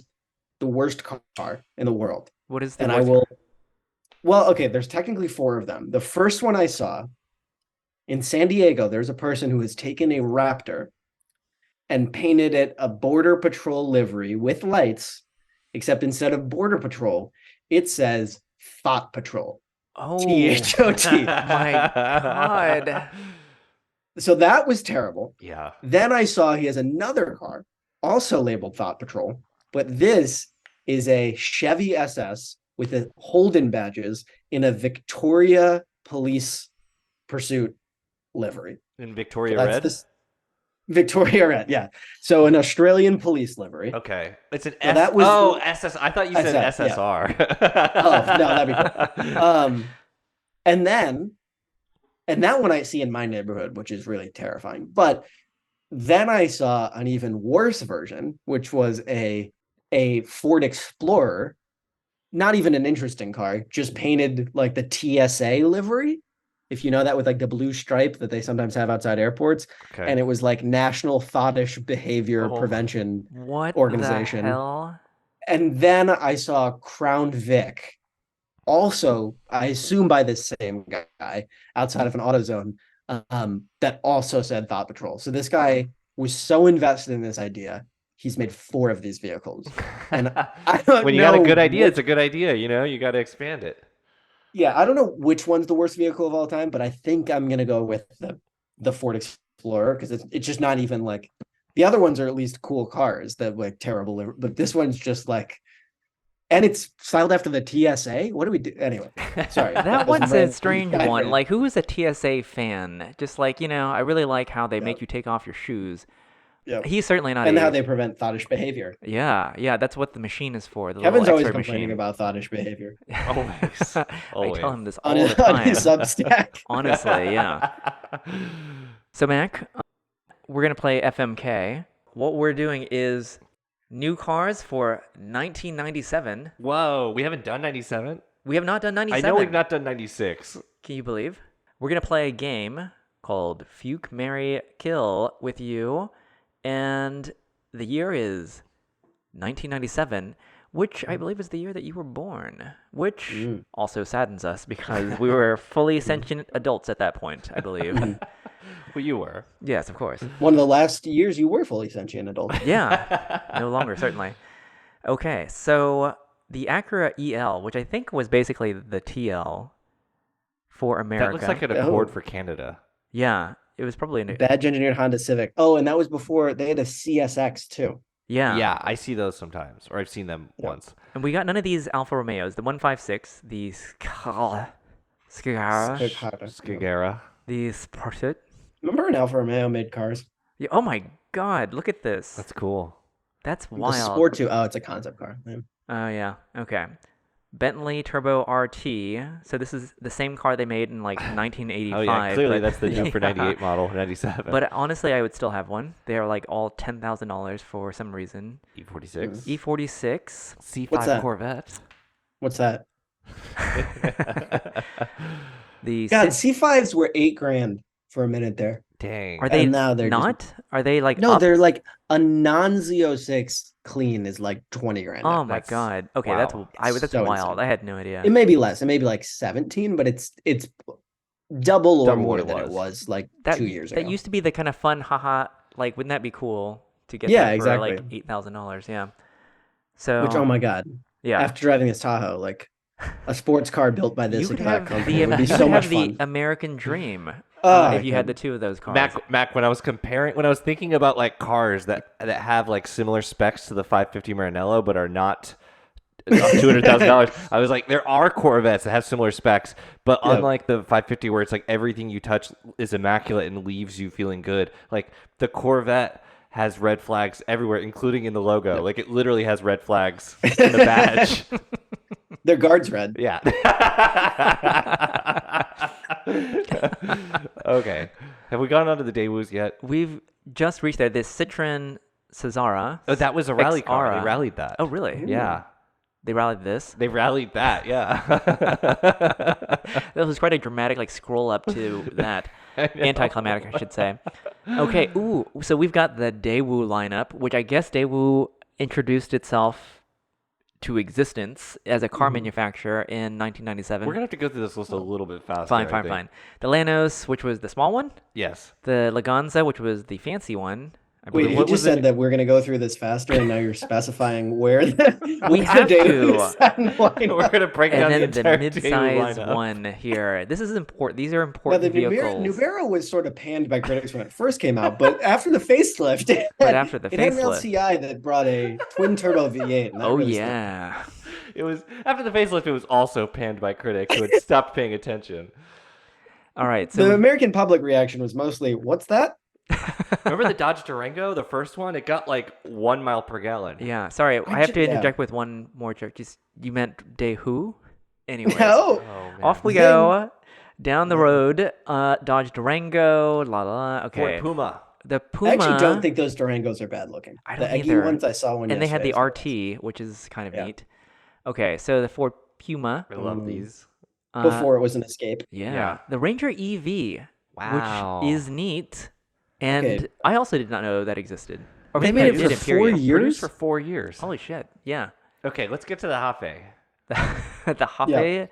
Speaker 4: the worst car in the world,
Speaker 1: What is the?
Speaker 4: and I
Speaker 1: worst-
Speaker 4: will. Well, okay. There's technically 4 of them. The first one I saw in San Diego, there's a person who has taken a Raptor and painted it a Border Patrol livery with lights, except instead of Border Patrol, it says THOT Patrol.
Speaker 1: Oh
Speaker 4: THOT.
Speaker 1: my God.
Speaker 4: So that was terrible.
Speaker 2: Yeah.
Speaker 4: Then I saw he has another car, also labeled THOT Patrol, but this is a Chevy SS with the Holden badges in a Victoria police pursuit livery.
Speaker 2: In
Speaker 4: So
Speaker 2: Victoria
Speaker 4: that's
Speaker 2: Red?
Speaker 4: this Victoria Red, yeah. So an Australian police livery.
Speaker 2: Okay. It's an
Speaker 4: So that was
Speaker 2: SS. I thought you said
Speaker 4: SF, yeah.
Speaker 2: SSR.
Speaker 4: Oh, no, that'd be cool. And then, and that one I see in my neighborhood, which is really terrifying. But then I saw an even worse version, which was a Ford Explorer, not even an interesting car, just painted like the TSA livery, if you know that, with like the blue stripe that they sometimes have outside airports.
Speaker 2: Okay.
Speaker 4: And it was like National Thottish Behavior
Speaker 2: Oh.
Speaker 4: Prevention
Speaker 1: What
Speaker 4: Organization.
Speaker 1: the hell?
Speaker 4: And then I saw Crown Vic, also, I assume by the same guy outside of an AutoZone, that also said Thought Patrol. So this guy was so invested in this idea, he's made 4 of these vehicles. And I don't
Speaker 2: When you
Speaker 4: know
Speaker 2: got a good idea,
Speaker 4: which-
Speaker 2: it's a good idea. You got to expand it.
Speaker 4: yeah, I don't know which one's the worst vehicle of all time, but I think I'm gonna go with the Ford Explorer, because it's just not even like, the other ones are at least cool cars that like terrible, but this one's just like, and it's styled after the TSA. What do we do anyway? Sorry,
Speaker 1: That
Speaker 4: was
Speaker 1: one's a
Speaker 4: random
Speaker 1: strange
Speaker 4: side
Speaker 1: one.
Speaker 4: rant.
Speaker 1: Like, who is a TSA fan? Just like, I really like how they make
Speaker 4: Yep.
Speaker 1: you take off your shoes.
Speaker 4: Yep.
Speaker 1: He's certainly not
Speaker 4: And
Speaker 1: a...
Speaker 4: how they prevent thottish behavior.
Speaker 1: Yeah, that's what the machine is for, the
Speaker 4: Kevin's
Speaker 1: little
Speaker 4: always
Speaker 1: X-ray
Speaker 4: complaining
Speaker 1: machine.
Speaker 4: about thottish behavior
Speaker 2: Always.
Speaker 1: I tell him this all
Speaker 4: on his,
Speaker 1: the
Speaker 4: on
Speaker 1: time.
Speaker 4: his Substack.
Speaker 1: Honestly, yeah. So, Mac, we're going to play FMK. What we're doing is new cars for 1997.
Speaker 2: Whoa, we haven't done 97?
Speaker 1: We have not done 97.
Speaker 2: I know we've not done 96.
Speaker 1: Can you believe? We're going to play a game called Fuke, Marry, Kill with you. And the year is 1997, which I believe is the year that you were born, which also saddens us because we were fully sentient adults at that point, I believe.
Speaker 2: Well, you were.
Speaker 1: Yes, of course.
Speaker 4: One of the last years you were fully sentient adult.
Speaker 1: Yeah, no longer, certainly. Okay, so the Acura EL, which I think was basically the TL for America.
Speaker 2: That looks like an Accord for Canada.
Speaker 1: Yeah, it was probably an...
Speaker 4: Badge engineered Honda Civic. Oh, and that was before they had a CSX too.
Speaker 1: Yeah.
Speaker 2: Yeah, I see those sometimes, or I've seen them once.
Speaker 1: And we got none of these Alfa Romeos. The 156, the
Speaker 2: Skagera.
Speaker 1: the Sportit.
Speaker 4: Remember when Alfa Romeo made cars?
Speaker 1: Yeah, oh my God, look at this.
Speaker 2: That's cool.
Speaker 1: That's
Speaker 4: The
Speaker 1: wild.
Speaker 4: Sport 2. Oh, it's a concept car. Yeah.
Speaker 1: Oh, yeah. Okay. Bentley Turbo RT. So this is the same car they made in like 1985.
Speaker 2: Oh yeah, clearly
Speaker 1: but-
Speaker 2: that's the new for
Speaker 1: Yeah.
Speaker 2: 98 model, 97.
Speaker 1: But honestly, I would still have one. They are like all $10,000 for some reason.
Speaker 2: E46.
Speaker 1: E46.
Speaker 2: C5
Speaker 4: What's that?
Speaker 2: Corvette.
Speaker 4: What's that?
Speaker 1: The
Speaker 4: God,
Speaker 1: Ci-
Speaker 4: C5s were $8,000 for a minute there.
Speaker 2: Dang.
Speaker 1: Are they
Speaker 4: and now they're just-
Speaker 1: not? Are they like
Speaker 4: No,
Speaker 1: up?
Speaker 4: they're like a non-Z06 clean is like $20,000.
Speaker 1: Oh
Speaker 4: now.
Speaker 1: my
Speaker 2: That's-
Speaker 1: God. Okay,
Speaker 2: wow.
Speaker 1: that's
Speaker 4: So
Speaker 1: wild.
Speaker 4: insane.
Speaker 1: I had no idea.
Speaker 4: It may be less. It may be like 17, but it's double or
Speaker 2: Double
Speaker 4: more
Speaker 2: what it
Speaker 4: than it
Speaker 2: was.
Speaker 4: was like
Speaker 1: That
Speaker 4: 2 years ago.
Speaker 1: That used to be the kind of fun, haha. Like, wouldn't that be cool to get
Speaker 4: Yeah,
Speaker 1: that for like
Speaker 4: exactly.
Speaker 1: $8,000? Yeah. So
Speaker 4: Which, oh my God.
Speaker 1: yeah,
Speaker 4: After driving this Tahoe, like a sports car built by this
Speaker 1: you would
Speaker 4: exact
Speaker 1: have
Speaker 4: company would be
Speaker 1: you
Speaker 4: so
Speaker 1: would
Speaker 4: much
Speaker 1: have the
Speaker 4: fun.
Speaker 1: American dream
Speaker 4: Oh,
Speaker 1: if you had
Speaker 4: God.
Speaker 1: the two of those cars.
Speaker 2: Mac, when I was thinking about like cars that have like similar specs to the 550 Maranello but are not $200,000, I was like, there are Corvettes that have similar specs, but
Speaker 4: Yeah.
Speaker 2: unlike the 550 where it's like everything you touch is immaculate and leaves you feeling good, like the Corvette has red flags everywhere, including in the logo. Like it literally has red flags in the badge.
Speaker 4: Their guards red.
Speaker 2: Yeah. Okay. Have we gone on to the Daewoo's yet?
Speaker 1: We've just reached there. This Citroen Cesara.
Speaker 2: Oh, that was a rally car. They
Speaker 1: XR.
Speaker 2: rallied that.
Speaker 1: Oh, really?
Speaker 2: Yeah.
Speaker 1: They rallied this.
Speaker 2: They rallied that, yeah.
Speaker 1: That was quite a dramatic like scroll up to that. Anticlimactic, I should say. Okay, ooh, so we've got the Daewoo lineup, which I guess Daewoo introduced itself to existence as a car manufacturer in 1997.
Speaker 2: We're going to have to go through this list a little bit faster.
Speaker 1: Fine,
Speaker 2: I
Speaker 1: fine,
Speaker 2: think.
Speaker 1: fine. The Lanos, which was the small one.
Speaker 2: Yes.
Speaker 1: The Laganza, which was the fancy one. I
Speaker 4: Wait,
Speaker 1: believe.
Speaker 4: you
Speaker 2: what
Speaker 4: just
Speaker 2: was
Speaker 4: said
Speaker 2: it?
Speaker 4: that we're going to go through this faster, and now you're specifying where
Speaker 1: We have to.
Speaker 2: We're going to break
Speaker 1: And
Speaker 2: down
Speaker 1: then
Speaker 2: the
Speaker 1: the
Speaker 2: entire
Speaker 1: mid-size
Speaker 2: lineup.
Speaker 1: one here. This is important. These are
Speaker 4: Now,
Speaker 1: important
Speaker 4: the
Speaker 1: vehicles.
Speaker 4: Nubera was sort of panned by critics when it first came out, but after the facelift, it
Speaker 1: But
Speaker 4: had,
Speaker 1: after the
Speaker 4: it had an
Speaker 1: facelift.
Speaker 4: LCI that brought a twin turbo V8. And that
Speaker 1: Oh
Speaker 4: really stuck.
Speaker 1: yeah.
Speaker 2: It was after the facelift. It was also panned by critics who had stopped paying attention.
Speaker 1: All right,
Speaker 4: The
Speaker 1: so
Speaker 4: American public reaction was mostly, "What's that?"
Speaker 2: Remember the Dodge Durango, the first one? It got like 1 mile per gallon.
Speaker 1: yeah, sorry, I have to interject with one more joke. Just you meant Daewoo? Anyways,
Speaker 4: No.
Speaker 2: Oh man.
Speaker 1: off we
Speaker 4: Zing.
Speaker 1: go down the
Speaker 4: Zing.
Speaker 1: road. Dodge Durango, la la la. Okay,
Speaker 2: Ford Puma.
Speaker 1: the
Speaker 4: I
Speaker 1: Puma.
Speaker 4: actually don't think those Durangos are bad looking.
Speaker 1: I
Speaker 4: The
Speaker 1: don't
Speaker 4: Eggy
Speaker 1: either.
Speaker 4: ones, I saw one
Speaker 1: And they had the
Speaker 4: yesterday.
Speaker 1: RT, which is kind of
Speaker 4: Yeah.
Speaker 1: neat. Okay, so the Ford Puma.
Speaker 2: I love
Speaker 4: Mm.
Speaker 2: these.
Speaker 4: Before it was an Escape.
Speaker 1: Yeah.
Speaker 2: Yeah.
Speaker 1: The Ranger EV,
Speaker 2: Wow.
Speaker 1: which is neat. And
Speaker 4: Okay.
Speaker 1: I also did not know that existed. Or
Speaker 4: They
Speaker 1: maybe
Speaker 4: made
Speaker 1: I
Speaker 4: it
Speaker 1: did
Speaker 4: for
Speaker 1: in
Speaker 4: 4
Speaker 1: Imperium.
Speaker 4: years?
Speaker 2: Produced for 4 years.
Speaker 1: Holy shit. Yeah.
Speaker 2: Okay, let's get to the Hafe.
Speaker 1: The Hafe.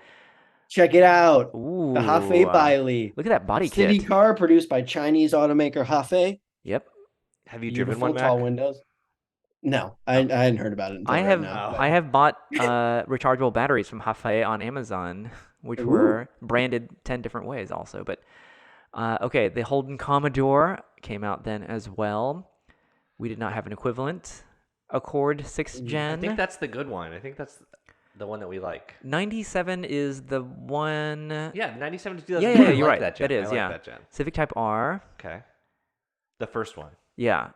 Speaker 4: Check it out.
Speaker 1: Ooh.
Speaker 4: The Hafe Bailey.
Speaker 1: Look at that body
Speaker 4: City
Speaker 1: kit.
Speaker 4: car produced by Chinese automaker Hafe.
Speaker 1: Yep.
Speaker 2: Have you driven
Speaker 4: Beautiful
Speaker 2: one,
Speaker 4: tall
Speaker 2: Mac?
Speaker 4: windows. No, I hadn't heard about it until
Speaker 1: I
Speaker 4: right
Speaker 1: have
Speaker 4: now.
Speaker 2: Oh.
Speaker 1: I have bought rechargeable batteries from Hafe on Amazon, which
Speaker 4: Ooh.
Speaker 1: were branded 10 different ways also. But okay, the Holden Commodore came out then as well. We did not have an equivalent. Accord 6th
Speaker 2: I
Speaker 1: gen.
Speaker 2: think that's the good one. I think that's the one that we like.
Speaker 1: 97 is the one.
Speaker 2: Yeah, 97 to
Speaker 1: Yeah,
Speaker 2: 2000.
Speaker 1: yeah,
Speaker 2: I
Speaker 1: you're
Speaker 2: like
Speaker 1: right.
Speaker 2: That gen.
Speaker 1: That is,
Speaker 2: I like
Speaker 1: yeah.
Speaker 2: that gen.
Speaker 1: Civic Type R.
Speaker 2: Okay. The first one.
Speaker 1: Yeah.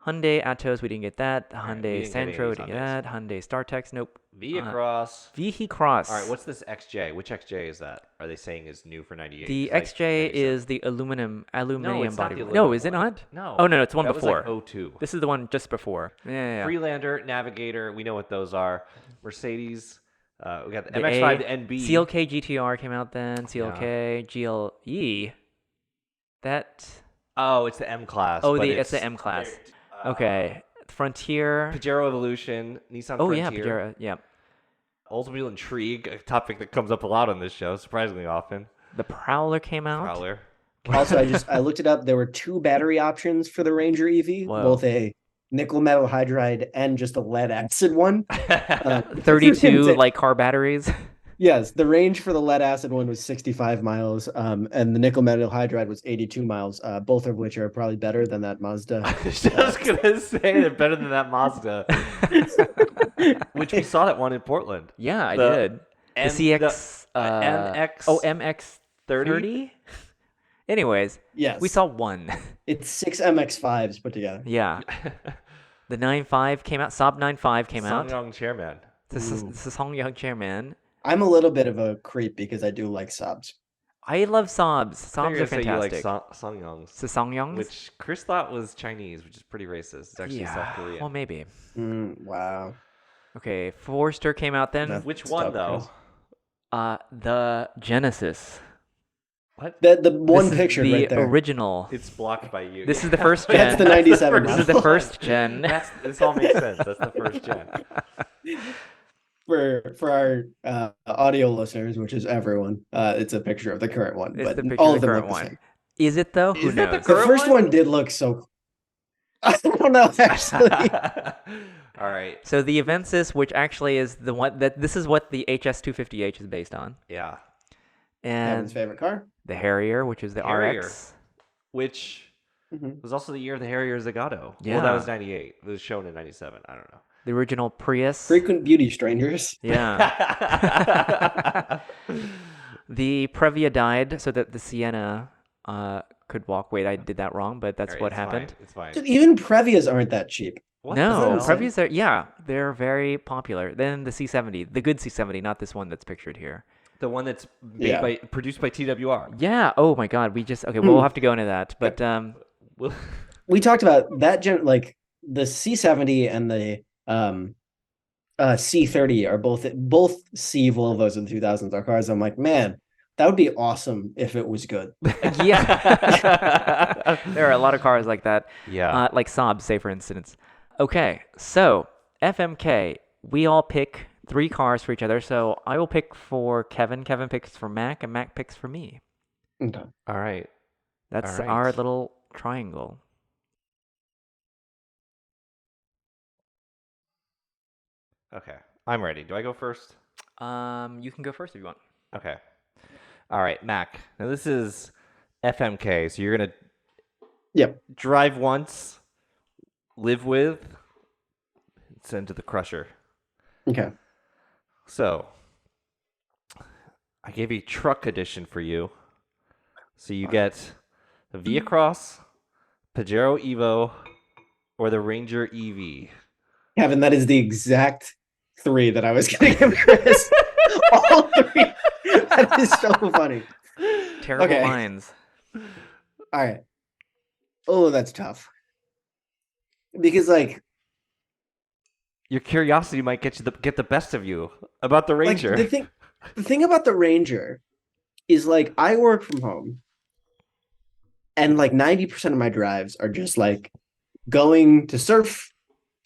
Speaker 1: Hyundai Atos, we didn't get that.
Speaker 2: right, we
Speaker 1: Hyundai
Speaker 2: didn't get any of
Speaker 1: Santro, we
Speaker 2: these
Speaker 1: didn't get
Speaker 2: Hyundais.
Speaker 1: that. Hyundai StarTex, nope.
Speaker 2: Via Cross.
Speaker 1: Vihi Cross.
Speaker 2: All right, what's this XJ? Which XJ is that? Are they saying is new for 98?
Speaker 1: The
Speaker 2: It's like
Speaker 1: XJ
Speaker 2: 97.
Speaker 1: is the aluminum
Speaker 2: No, it's not
Speaker 1: body.
Speaker 2: the
Speaker 1: No,
Speaker 2: aluminum
Speaker 1: is it
Speaker 2: one.
Speaker 1: not?
Speaker 2: No.
Speaker 1: Oh no, it's the one
Speaker 2: that
Speaker 1: before.
Speaker 2: Was like 02.
Speaker 1: This is the one just before. Yeah, yeah, yeah.
Speaker 2: Freelander, Navigator, we know what those are. Mercedes, we got the,
Speaker 1: The
Speaker 2: MX-5,
Speaker 1: A,
Speaker 2: the NB.
Speaker 1: CLK GTR came out then. CLK GLE. That.
Speaker 2: Oh, it's the M class.
Speaker 1: Oh,
Speaker 2: but
Speaker 1: it's the M class. Okay. Frontier.
Speaker 2: Pajero Evolution, Nissan
Speaker 1: Oh
Speaker 2: Frontier.
Speaker 1: yeah, Pajero. Yeah.
Speaker 2: Oldsmobile Intrigue, a topic that comes up a lot on this show, surprisingly often.
Speaker 1: The Prowler came out.
Speaker 2: Prowler.
Speaker 4: Also, I looked it up. There were 2 battery options for the Ranger EV,
Speaker 1: Whoa.
Speaker 4: both a nickel metal hydride and just a lead acid one.
Speaker 1: 32 like car batteries.
Speaker 4: Yes, the range for the lead acid one was 65 miles, and the nickel metal hydride was 82 miles, both of which are probably better than that Mazda.
Speaker 2: I was just gonna say they're better than that Mazda, which we saw that one in Portland.
Speaker 1: Yeah, I
Speaker 2: The
Speaker 1: did. The
Speaker 2: M-
Speaker 1: CX.
Speaker 2: MX.
Speaker 1: Oh, MX30. Anyways,
Speaker 4: Yes,
Speaker 1: we saw one.
Speaker 4: it's 6 MX5s put together.
Speaker 1: Yeah. The 9.5 came out. Saab 9.5 came out.
Speaker 2: Sangyong Chairman.
Speaker 1: This is Hong Young Chairman.
Speaker 4: I'm a little bit of a creep because I do like Saabs.
Speaker 1: I love Saabs. Saabs
Speaker 2: You're
Speaker 1: are
Speaker 2: gonna say you like
Speaker 1: fantastic.
Speaker 2: Sangyongs,
Speaker 1: So Songyongs?
Speaker 2: which Chris thought was Chinese, which is pretty racist. It's actually South
Speaker 1: Yeah.
Speaker 2: Korean.
Speaker 1: Well, maybe.
Speaker 4: Wow.
Speaker 1: Okay, Forester came out then.
Speaker 4: That's
Speaker 2: Which one
Speaker 4: tough,
Speaker 2: though?
Speaker 4: Chris.
Speaker 1: The Genesis.
Speaker 2: What?
Speaker 4: The one
Speaker 1: This is
Speaker 4: picture
Speaker 1: the
Speaker 4: right there.
Speaker 1: original.
Speaker 2: It's blocked by you.
Speaker 1: This is the first gen.
Speaker 4: That's the 97
Speaker 1: This is the
Speaker 4: model.
Speaker 1: first gen.
Speaker 2: This all makes sense. That's the first gen.
Speaker 4: For our audio listeners, which is everyone, it's a picture of the current one.
Speaker 1: It's
Speaker 4: but
Speaker 1: the picture
Speaker 4: all
Speaker 1: of
Speaker 4: of
Speaker 1: the
Speaker 4: them
Speaker 1: current
Speaker 4: look the
Speaker 1: one.
Speaker 4: same.
Speaker 1: Is it though? Who
Speaker 2: Is that the
Speaker 1: knows?
Speaker 4: The
Speaker 2: current
Speaker 4: first
Speaker 2: one?
Speaker 4: one did look so. I don't know actually.
Speaker 2: All right.
Speaker 1: So the Avensis, which actually is the one that this is what the HS250H is based on,
Speaker 2: Yeah.
Speaker 4: Kevin's
Speaker 1: and
Speaker 4: favorite car.
Speaker 1: the Harrier, which is the
Speaker 2: Harrier.
Speaker 1: RX.
Speaker 2: Which
Speaker 4: Mhm.
Speaker 2: was also the year of the Harrier Zagato. Well,
Speaker 1: Yeah.
Speaker 2: that was 98. It was shown in 97. I don't know.
Speaker 1: The original Prius.
Speaker 4: Frequent beauty strangers.
Speaker 1: Yeah. The Previa died so that the Sienna could walk. Wait, I did that wrong, but that's
Speaker 2: All right,
Speaker 1: what
Speaker 2: it's
Speaker 1: happened.
Speaker 2: Fine. It's fine.
Speaker 4: Dude, even Previas aren't that cheap.
Speaker 2: What
Speaker 1: No,
Speaker 2: the hell?
Speaker 1: Previas are, yeah, they're very popular. Then the C70, the good C70, not this one that's pictured here.
Speaker 2: The one that's made
Speaker 4: Yeah.
Speaker 2: produced by TWR.
Speaker 1: Yeah. Oh my God. Okay. We'll have to go into that. But
Speaker 2: Well,
Speaker 4: We talked about that like the C70 and the C30 are both C Volvos in the 2000s are cars. I'm like, man, that would be awesome if it was good.
Speaker 1: yeah, there are a lot of cars like that.
Speaker 2: yeah.
Speaker 1: Like Saab, say for instance. Okay, so FMK, we all pick 3 cars for each other. So I will pick for Kevin. Kevin picks for Mac, and Mac picks for me.
Speaker 4: Okay.
Speaker 2: All right.
Speaker 1: That's
Speaker 2: All right.
Speaker 1: our little triangle.
Speaker 2: Okay. I'm ready. Do I go first?
Speaker 1: You can go first if you want.
Speaker 2: Okay. All right, Mac. Now this is FMK. So you're gonna
Speaker 4: Yep.
Speaker 2: drive once, live with, send to the crusher.
Speaker 4: Okay.
Speaker 2: So I gave a truck edition for you. So you get the Via Cross, Pajero Evo, or the Ranger EV.
Speaker 4: Kevin, that is the exact 3 that I was going to give Chris. All 3. That is so funny.
Speaker 1: Terrible
Speaker 4: Okay.
Speaker 1: minds.
Speaker 4: All right. Oh, that's tough. Because like
Speaker 2: Your curiosity might get the best of you about the Ranger.
Speaker 4: the thing about the Ranger is like I work from home, and like 90% of my drives are just like going to surf,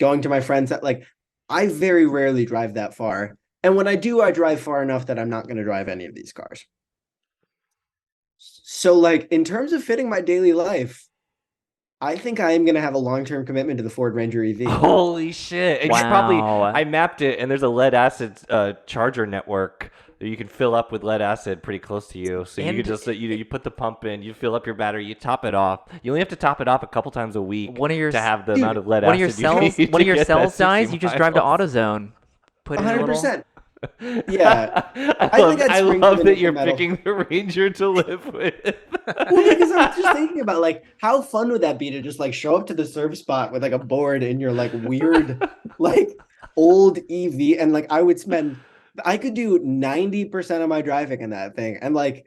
Speaker 4: going to my friends. That like I very rarely drive that far, and when I do, I drive far enough that I'm not going to drive any of these cars. So like in terms of fitting my daily life, I think I am going to have a long-term commitment to the Ford Ranger EV.
Speaker 2: Holy shit! And you probably
Speaker 1: Wow.
Speaker 2: I mapped it, and there's a lead acid charger network that you can fill up with lead acid pretty close to you. So you
Speaker 1: And
Speaker 2: can just you put the pump in, you fill up your battery, you top it off. You only have to top it off a couple times a week
Speaker 1: One of your
Speaker 2: to have the
Speaker 4: Dude,
Speaker 2: amount of lead
Speaker 1: one of your
Speaker 2: acid
Speaker 1: cells
Speaker 2: you need
Speaker 1: one of
Speaker 2: to
Speaker 1: your
Speaker 2: get that
Speaker 1: cells
Speaker 2: 60
Speaker 1: dies, you just drive to
Speaker 2: miles.
Speaker 1: AutoZone. Put in a little
Speaker 4: 100%. Yeah.
Speaker 2: I
Speaker 4: think I'd
Speaker 2: I
Speaker 4: spring
Speaker 2: love
Speaker 4: for the
Speaker 2: that
Speaker 4: nickel
Speaker 2: you're
Speaker 4: metal.
Speaker 2: picking the Ranger to live with.
Speaker 4: Well, because I'm just thinking about like how fun would that be to just like show up to the surf spot with like a board in your like weird like old EV, and like I could do 90% of my driving in that thing, and like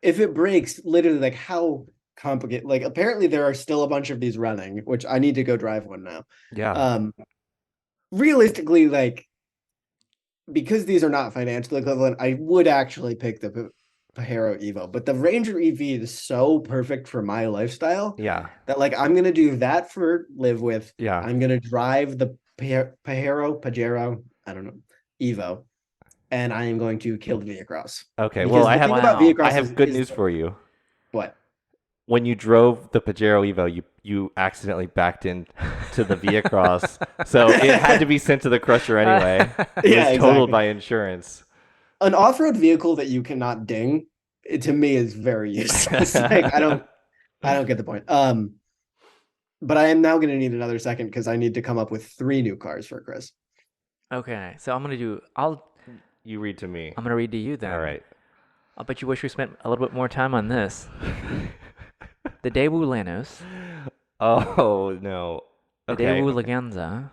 Speaker 4: if it breaks, literally like how complicated. Like apparently there are still a bunch of these running, which I need to go drive one now.
Speaker 2: Yeah.
Speaker 4: Realistically, like because these are not financially equivalent, I would actually pick the Pajero Evo, but the Ranger EV is so perfect for my lifestyle
Speaker 2: Yeah.
Speaker 4: that like I'm gonna do that for live with.
Speaker 2: Yeah.
Speaker 4: I'm gonna drive the Pajero, I don't know, Evo, and I am going to kill the Via Cross.
Speaker 2: Okay.
Speaker 4: Because
Speaker 2: Well,
Speaker 4: the thing about
Speaker 1: Wow.
Speaker 4: Via
Speaker 2: I
Speaker 4: Cross
Speaker 2: have good
Speaker 4: is
Speaker 2: news for you.
Speaker 4: what?
Speaker 2: When you drove the Pajero Evo, you accidentally backed into the Via Cross, so it had to be sent to the crusher anyway. It
Speaker 4: Yeah,
Speaker 2: was totaled
Speaker 4: exactly.
Speaker 2: by insurance.
Speaker 4: An off-road vehicle that you cannot ding, to me is very useless. Like I don't get the point. But I am now going to need another second because I need to come up with 3 new cars for Chris.
Speaker 1: Okay, so I'm
Speaker 2: You read to me.
Speaker 1: gonna read to you then.
Speaker 2: All right.
Speaker 1: I'll bet you wish we spent a little bit more time on this. The Daewoo Lanos,
Speaker 2: Oh no.
Speaker 1: the
Speaker 2: Okay.
Speaker 1: Daewoo Leganza.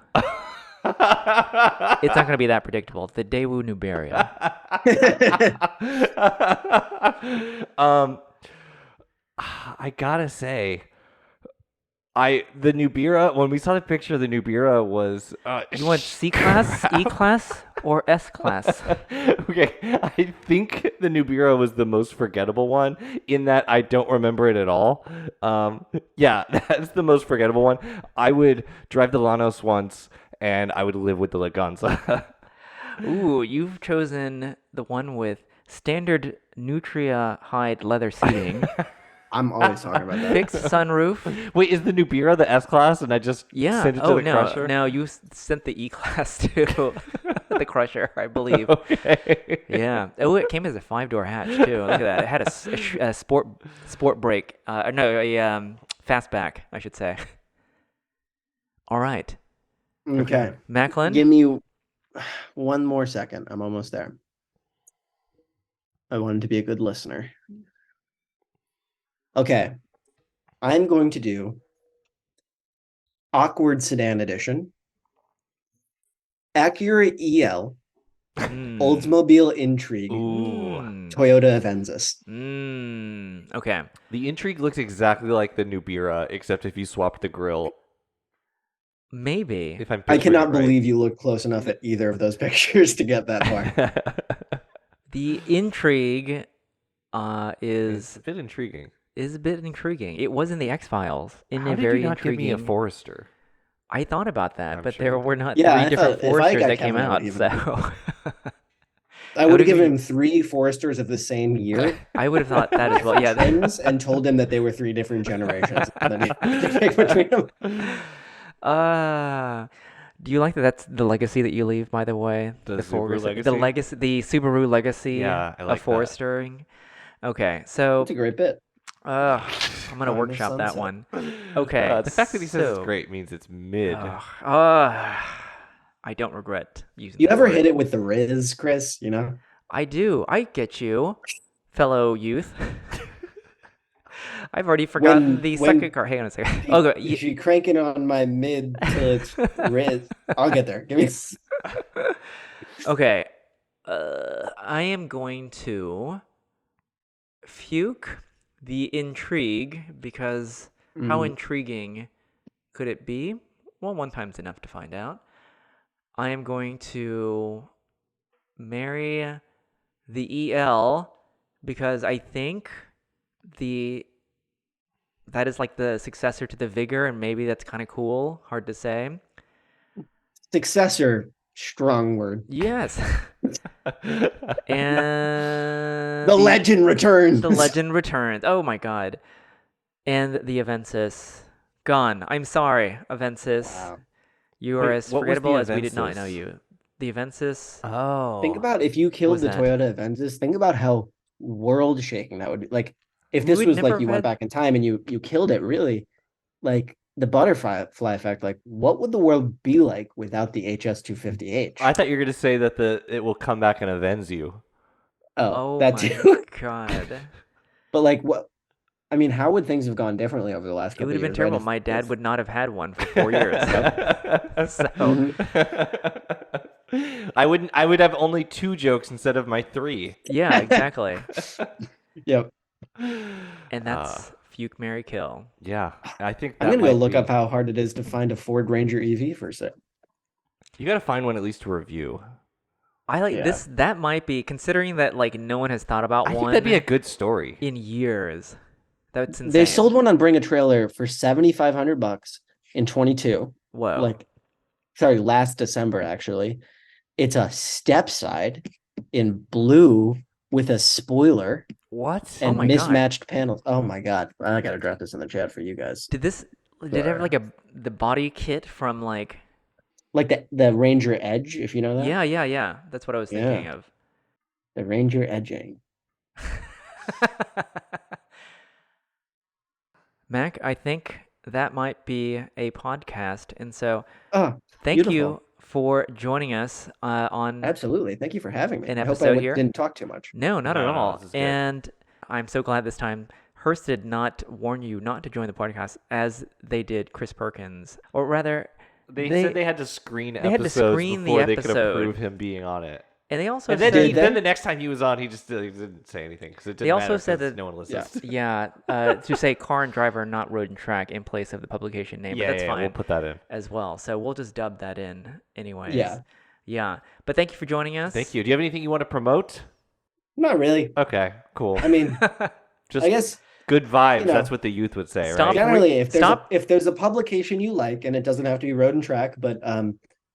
Speaker 1: It's not gonna be that predictable. The Daewoo Nuberia.
Speaker 2: I gotta say, the Nubira, when we saw the picture of the Nubira was
Speaker 1: You want C class, E class, or S class?
Speaker 2: Okay, I think the Nubira was the most forgettable one in that I don't remember it at all. Yeah, that's the most forgettable one. I would drive the Lanos once and I would live with the Leganza.
Speaker 1: Ooh, you've chosen the one with standard Nutria hide leather seating,
Speaker 4: I'm always talking about that.
Speaker 1: fixed sunroof.
Speaker 2: Wait, is the Nubira the S class and I just
Speaker 1: Yeah.
Speaker 2: sent it to
Speaker 1: Oh
Speaker 2: the
Speaker 1: no,
Speaker 2: crusher?
Speaker 1: no, you sent the E class to the crusher, I believe.
Speaker 2: Okay.
Speaker 1: Yeah. Oh, it came as a 5-door hatch too. Look at that. It had a sport brake. No, a fastback, I should say. All right,
Speaker 4: Okay.
Speaker 1: Macklin.
Speaker 4: Give me one more second. I'm almost there. I wanted to be a good listener. Okay. I'm going to do Awkward Sedan Edition, Acura EL, Oldsmobile Intrigue,
Speaker 2: Ooh.
Speaker 4: Toyota Avensis.
Speaker 1: Okay.
Speaker 2: The Intrigue looks exactly like the Nubira, except if you swapped the grille.
Speaker 1: Maybe.
Speaker 2: If I'm
Speaker 4: I
Speaker 2: picturing
Speaker 4: cannot
Speaker 2: it right.
Speaker 4: believe you looked close enough at either of those pictures to get that far.
Speaker 1: The Intrigue
Speaker 2: It's
Speaker 1: is
Speaker 2: a bit intriguing.
Speaker 1: a bit intriguing. It was in the X-Files in
Speaker 2: How
Speaker 1: a
Speaker 2: did
Speaker 1: very
Speaker 2: you not give
Speaker 1: intriguing.
Speaker 2: me a Forester?
Speaker 1: I thought about that,
Speaker 2: I'm
Speaker 1: but
Speaker 2: sure
Speaker 1: there
Speaker 2: you
Speaker 1: were
Speaker 2: did.
Speaker 1: not
Speaker 4: Yeah,
Speaker 1: 3
Speaker 4: I
Speaker 1: different
Speaker 4: thought if I
Speaker 1: Foresters
Speaker 4: got
Speaker 1: that came
Speaker 4: Kevin, I
Speaker 1: out,
Speaker 4: would even-
Speaker 1: so
Speaker 4: I would have given
Speaker 1: you-
Speaker 4: him 3 Foresters of the same year.
Speaker 1: I would have thought that as well. Yeah.
Speaker 4: Twins, and told him that they were 3 different generations. And then he had to pick between them.
Speaker 1: Do you like that? That's the legacy that you leave, by the way.
Speaker 2: The Subaru
Speaker 1: Forester,
Speaker 2: legacy?
Speaker 1: the Subaru legacy
Speaker 2: Yeah, I like
Speaker 1: of
Speaker 2: that.
Speaker 1: Forestering. Okay, so
Speaker 4: It's a great bit.
Speaker 1: I'm gonna
Speaker 4: Final
Speaker 1: workshop that
Speaker 4: sunset.
Speaker 1: one. Okay,
Speaker 2: The fact that he says
Speaker 1: so-
Speaker 2: it's great means it's mid.
Speaker 1: I don't regret using.
Speaker 4: You
Speaker 1: that
Speaker 4: ever
Speaker 1: word.
Speaker 4: hit it with the Riz, Chris? You know?
Speaker 1: I do. I get you, fellow youth. I've already forgotten the
Speaker 4: when
Speaker 1: second car. Hang on a second. Oh, go.
Speaker 4: if you cranking on my mid till it's red, I'll get there. Give me.
Speaker 1: Okay. I am going to fuke the intrigue because how intriguing could it be? Well, one time's enough to find out. I am going to marry the EL because I think that is like the successor to the Vigor, and maybe that's kind of cool. Hard to say.
Speaker 4: Successor, strong word.
Speaker 1: Yes. And
Speaker 4: The legend returns.
Speaker 1: The legend returns. Oh my god. And the Avensis. Gone. I'm sorry, Avensis.
Speaker 4: Wow.
Speaker 1: You are
Speaker 2: Wait,
Speaker 1: as
Speaker 2: what was
Speaker 1: forgettable
Speaker 2: the
Speaker 1: as we did not
Speaker 2: Avensis?
Speaker 1: know you. The Avensis.
Speaker 2: Oh.
Speaker 4: Think about if you killed
Speaker 1: was
Speaker 4: the
Speaker 1: that?
Speaker 4: Toyota Avensis. Think about how world shaking that would be. Like if
Speaker 1: We
Speaker 4: this
Speaker 1: would
Speaker 4: was
Speaker 1: never
Speaker 4: like
Speaker 1: have
Speaker 4: you went
Speaker 1: had-
Speaker 4: back in time and you killed it, really, like the butterfly effect. Like what would the world be like without the HS250H?
Speaker 2: I thought you were going to say that it will come back and avenge you.
Speaker 1: Oh
Speaker 4: that
Speaker 1: my
Speaker 4: too.
Speaker 1: god.
Speaker 4: But like what? I mean, how would things have gone differently over the last
Speaker 1: It
Speaker 4: couple
Speaker 1: would
Speaker 4: of
Speaker 1: have been
Speaker 4: years?
Speaker 1: terrible.
Speaker 4: Right?
Speaker 1: My dad would not have had one for 4 years. So
Speaker 2: I would have only 2 jokes instead of my 3.
Speaker 1: yeah, exactly.
Speaker 4: Yep.
Speaker 1: And that's Fuke, Marry, Kill.
Speaker 2: Yeah, I think
Speaker 4: I'm
Speaker 2: that
Speaker 4: gonna go
Speaker 2: might
Speaker 4: look
Speaker 2: be.
Speaker 4: up how hard it is to find a Ford Ranger EV for sale.
Speaker 2: You got to find one at least to review.
Speaker 1: I like
Speaker 4: Yeah.
Speaker 1: this. That might be, considering that like no one has thought about
Speaker 2: I think
Speaker 1: one
Speaker 2: that'd be a good story.
Speaker 1: in years. That's insane.
Speaker 4: They sold one on Bring a Trailer for $7,500 in 22.
Speaker 1: Whoa.
Speaker 4: Like, sorry, last December actually. It's a step side in blue with a spoiler
Speaker 2: What?
Speaker 4: and
Speaker 1: my God.
Speaker 4: mismatched panels. Oh my god! I gotta drop this in the chat for you guys.
Speaker 1: Did it have like the body kit from like
Speaker 4: Like the Ranger Edge, if you know that.
Speaker 1: yeah. That's what I was thinking
Speaker 4: Yeah.
Speaker 1: of.
Speaker 4: The Ranger Edging.
Speaker 1: Mac, I think that might be a podcast, and so
Speaker 4: Oh,
Speaker 1: thank
Speaker 4: beautiful.
Speaker 1: you for joining us on
Speaker 4: Absolutely. Thank you for having me.
Speaker 1: An
Speaker 4: I hope
Speaker 1: episode
Speaker 4: I
Speaker 1: here.
Speaker 4: didn't talk too much.
Speaker 1: No, not at
Speaker 2: No,
Speaker 1: all.
Speaker 2: this is good.
Speaker 1: And I'm so glad this time Hearst did not warn you not to join the podcast as they did Chris Perkins. Or rather,
Speaker 2: They said they had to screen
Speaker 1: had to
Speaker 2: episodes
Speaker 1: screen the
Speaker 2: before they could
Speaker 1: episode.
Speaker 2: approve him being on it.
Speaker 1: and they also
Speaker 2: And then,
Speaker 1: said
Speaker 2: then the next time he was on, he didn't say anything because it didn't
Speaker 1: They also
Speaker 2: matter
Speaker 1: said
Speaker 2: 'cause
Speaker 1: that-
Speaker 2: no one listens.
Speaker 1: to say car and driver, not road and track in place of the publication name.
Speaker 2: Yeah,
Speaker 1: but that's
Speaker 2: yeah,
Speaker 1: fine
Speaker 2: we'll put that in.
Speaker 1: as well. So we'll just dub that in anyways.
Speaker 4: Yeah.
Speaker 1: Yeah. But thank you for joining us.
Speaker 2: Thank you. Do you have anything you want to promote?
Speaker 4: Not really.
Speaker 2: Okay, cool.
Speaker 4: I mean,
Speaker 2: Just
Speaker 4: I guess
Speaker 2: good vibes.
Speaker 4: you know,
Speaker 2: That's what the youth would say,
Speaker 1: Stop
Speaker 2: right?
Speaker 4: generally if there's
Speaker 1: Stop.
Speaker 4: if there's a publication you like, and it doesn't have to be road and track, but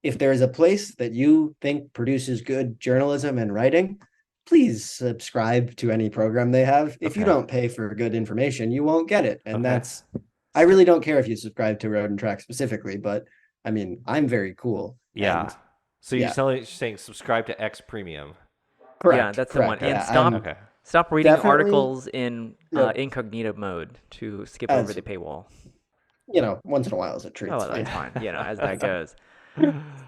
Speaker 4: if there is a place that you think produces good journalism and writing, please subscribe to any program they have. If you
Speaker 2: Okay.
Speaker 4: don't pay for good information, you won't get it. And
Speaker 2: Okay.
Speaker 4: that's I really don't care if you subscribe to road and track specifically, but I mean, I'm very cool.
Speaker 2: Yeah.
Speaker 4: And
Speaker 2: So you're
Speaker 4: yeah.
Speaker 2: saying subscribe to X Premium.
Speaker 4: correct,
Speaker 1: Yeah, that's the
Speaker 4: correct.
Speaker 1: one. And
Speaker 4: Yeah,
Speaker 1: stop-
Speaker 4: I'm-
Speaker 2: Okay.
Speaker 1: Stop reading
Speaker 4: Definitely-
Speaker 1: articles in
Speaker 4: Yep.
Speaker 1: incognito mode to skip
Speaker 4: As-
Speaker 1: over the paywall.
Speaker 4: once in a while is a treat.
Speaker 1: Oh,
Speaker 4: It's
Speaker 1: that's
Speaker 4: fine.
Speaker 1: fine. As that goes.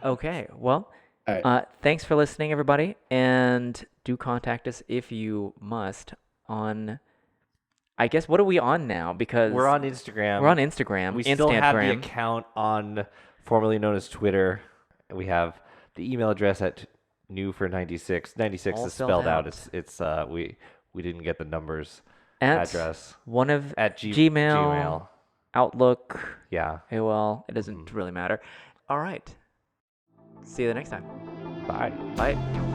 Speaker 1: Okay. Well,
Speaker 4: All right.
Speaker 1: thanks for listening, everybody. And do contact us if you must on, I guess, what are we on now? Because
Speaker 2: We're on Instagram.
Speaker 1: We're on Instagram.
Speaker 2: We still have the
Speaker 1: Instagram.
Speaker 2: account on formerly known as Twitter. We have the email address at new for 96. 96
Speaker 1: All
Speaker 2: is
Speaker 1: spelled
Speaker 2: spelled out.
Speaker 1: out.
Speaker 2: It's we didn't get the numbers
Speaker 1: At
Speaker 2: address
Speaker 1: one of
Speaker 2: at
Speaker 1: Gmail, Outlook,
Speaker 2: Yeah.
Speaker 1: AOL. It doesn't really matter. All right. See you the next time.
Speaker 2: Bye.
Speaker 1: Bye.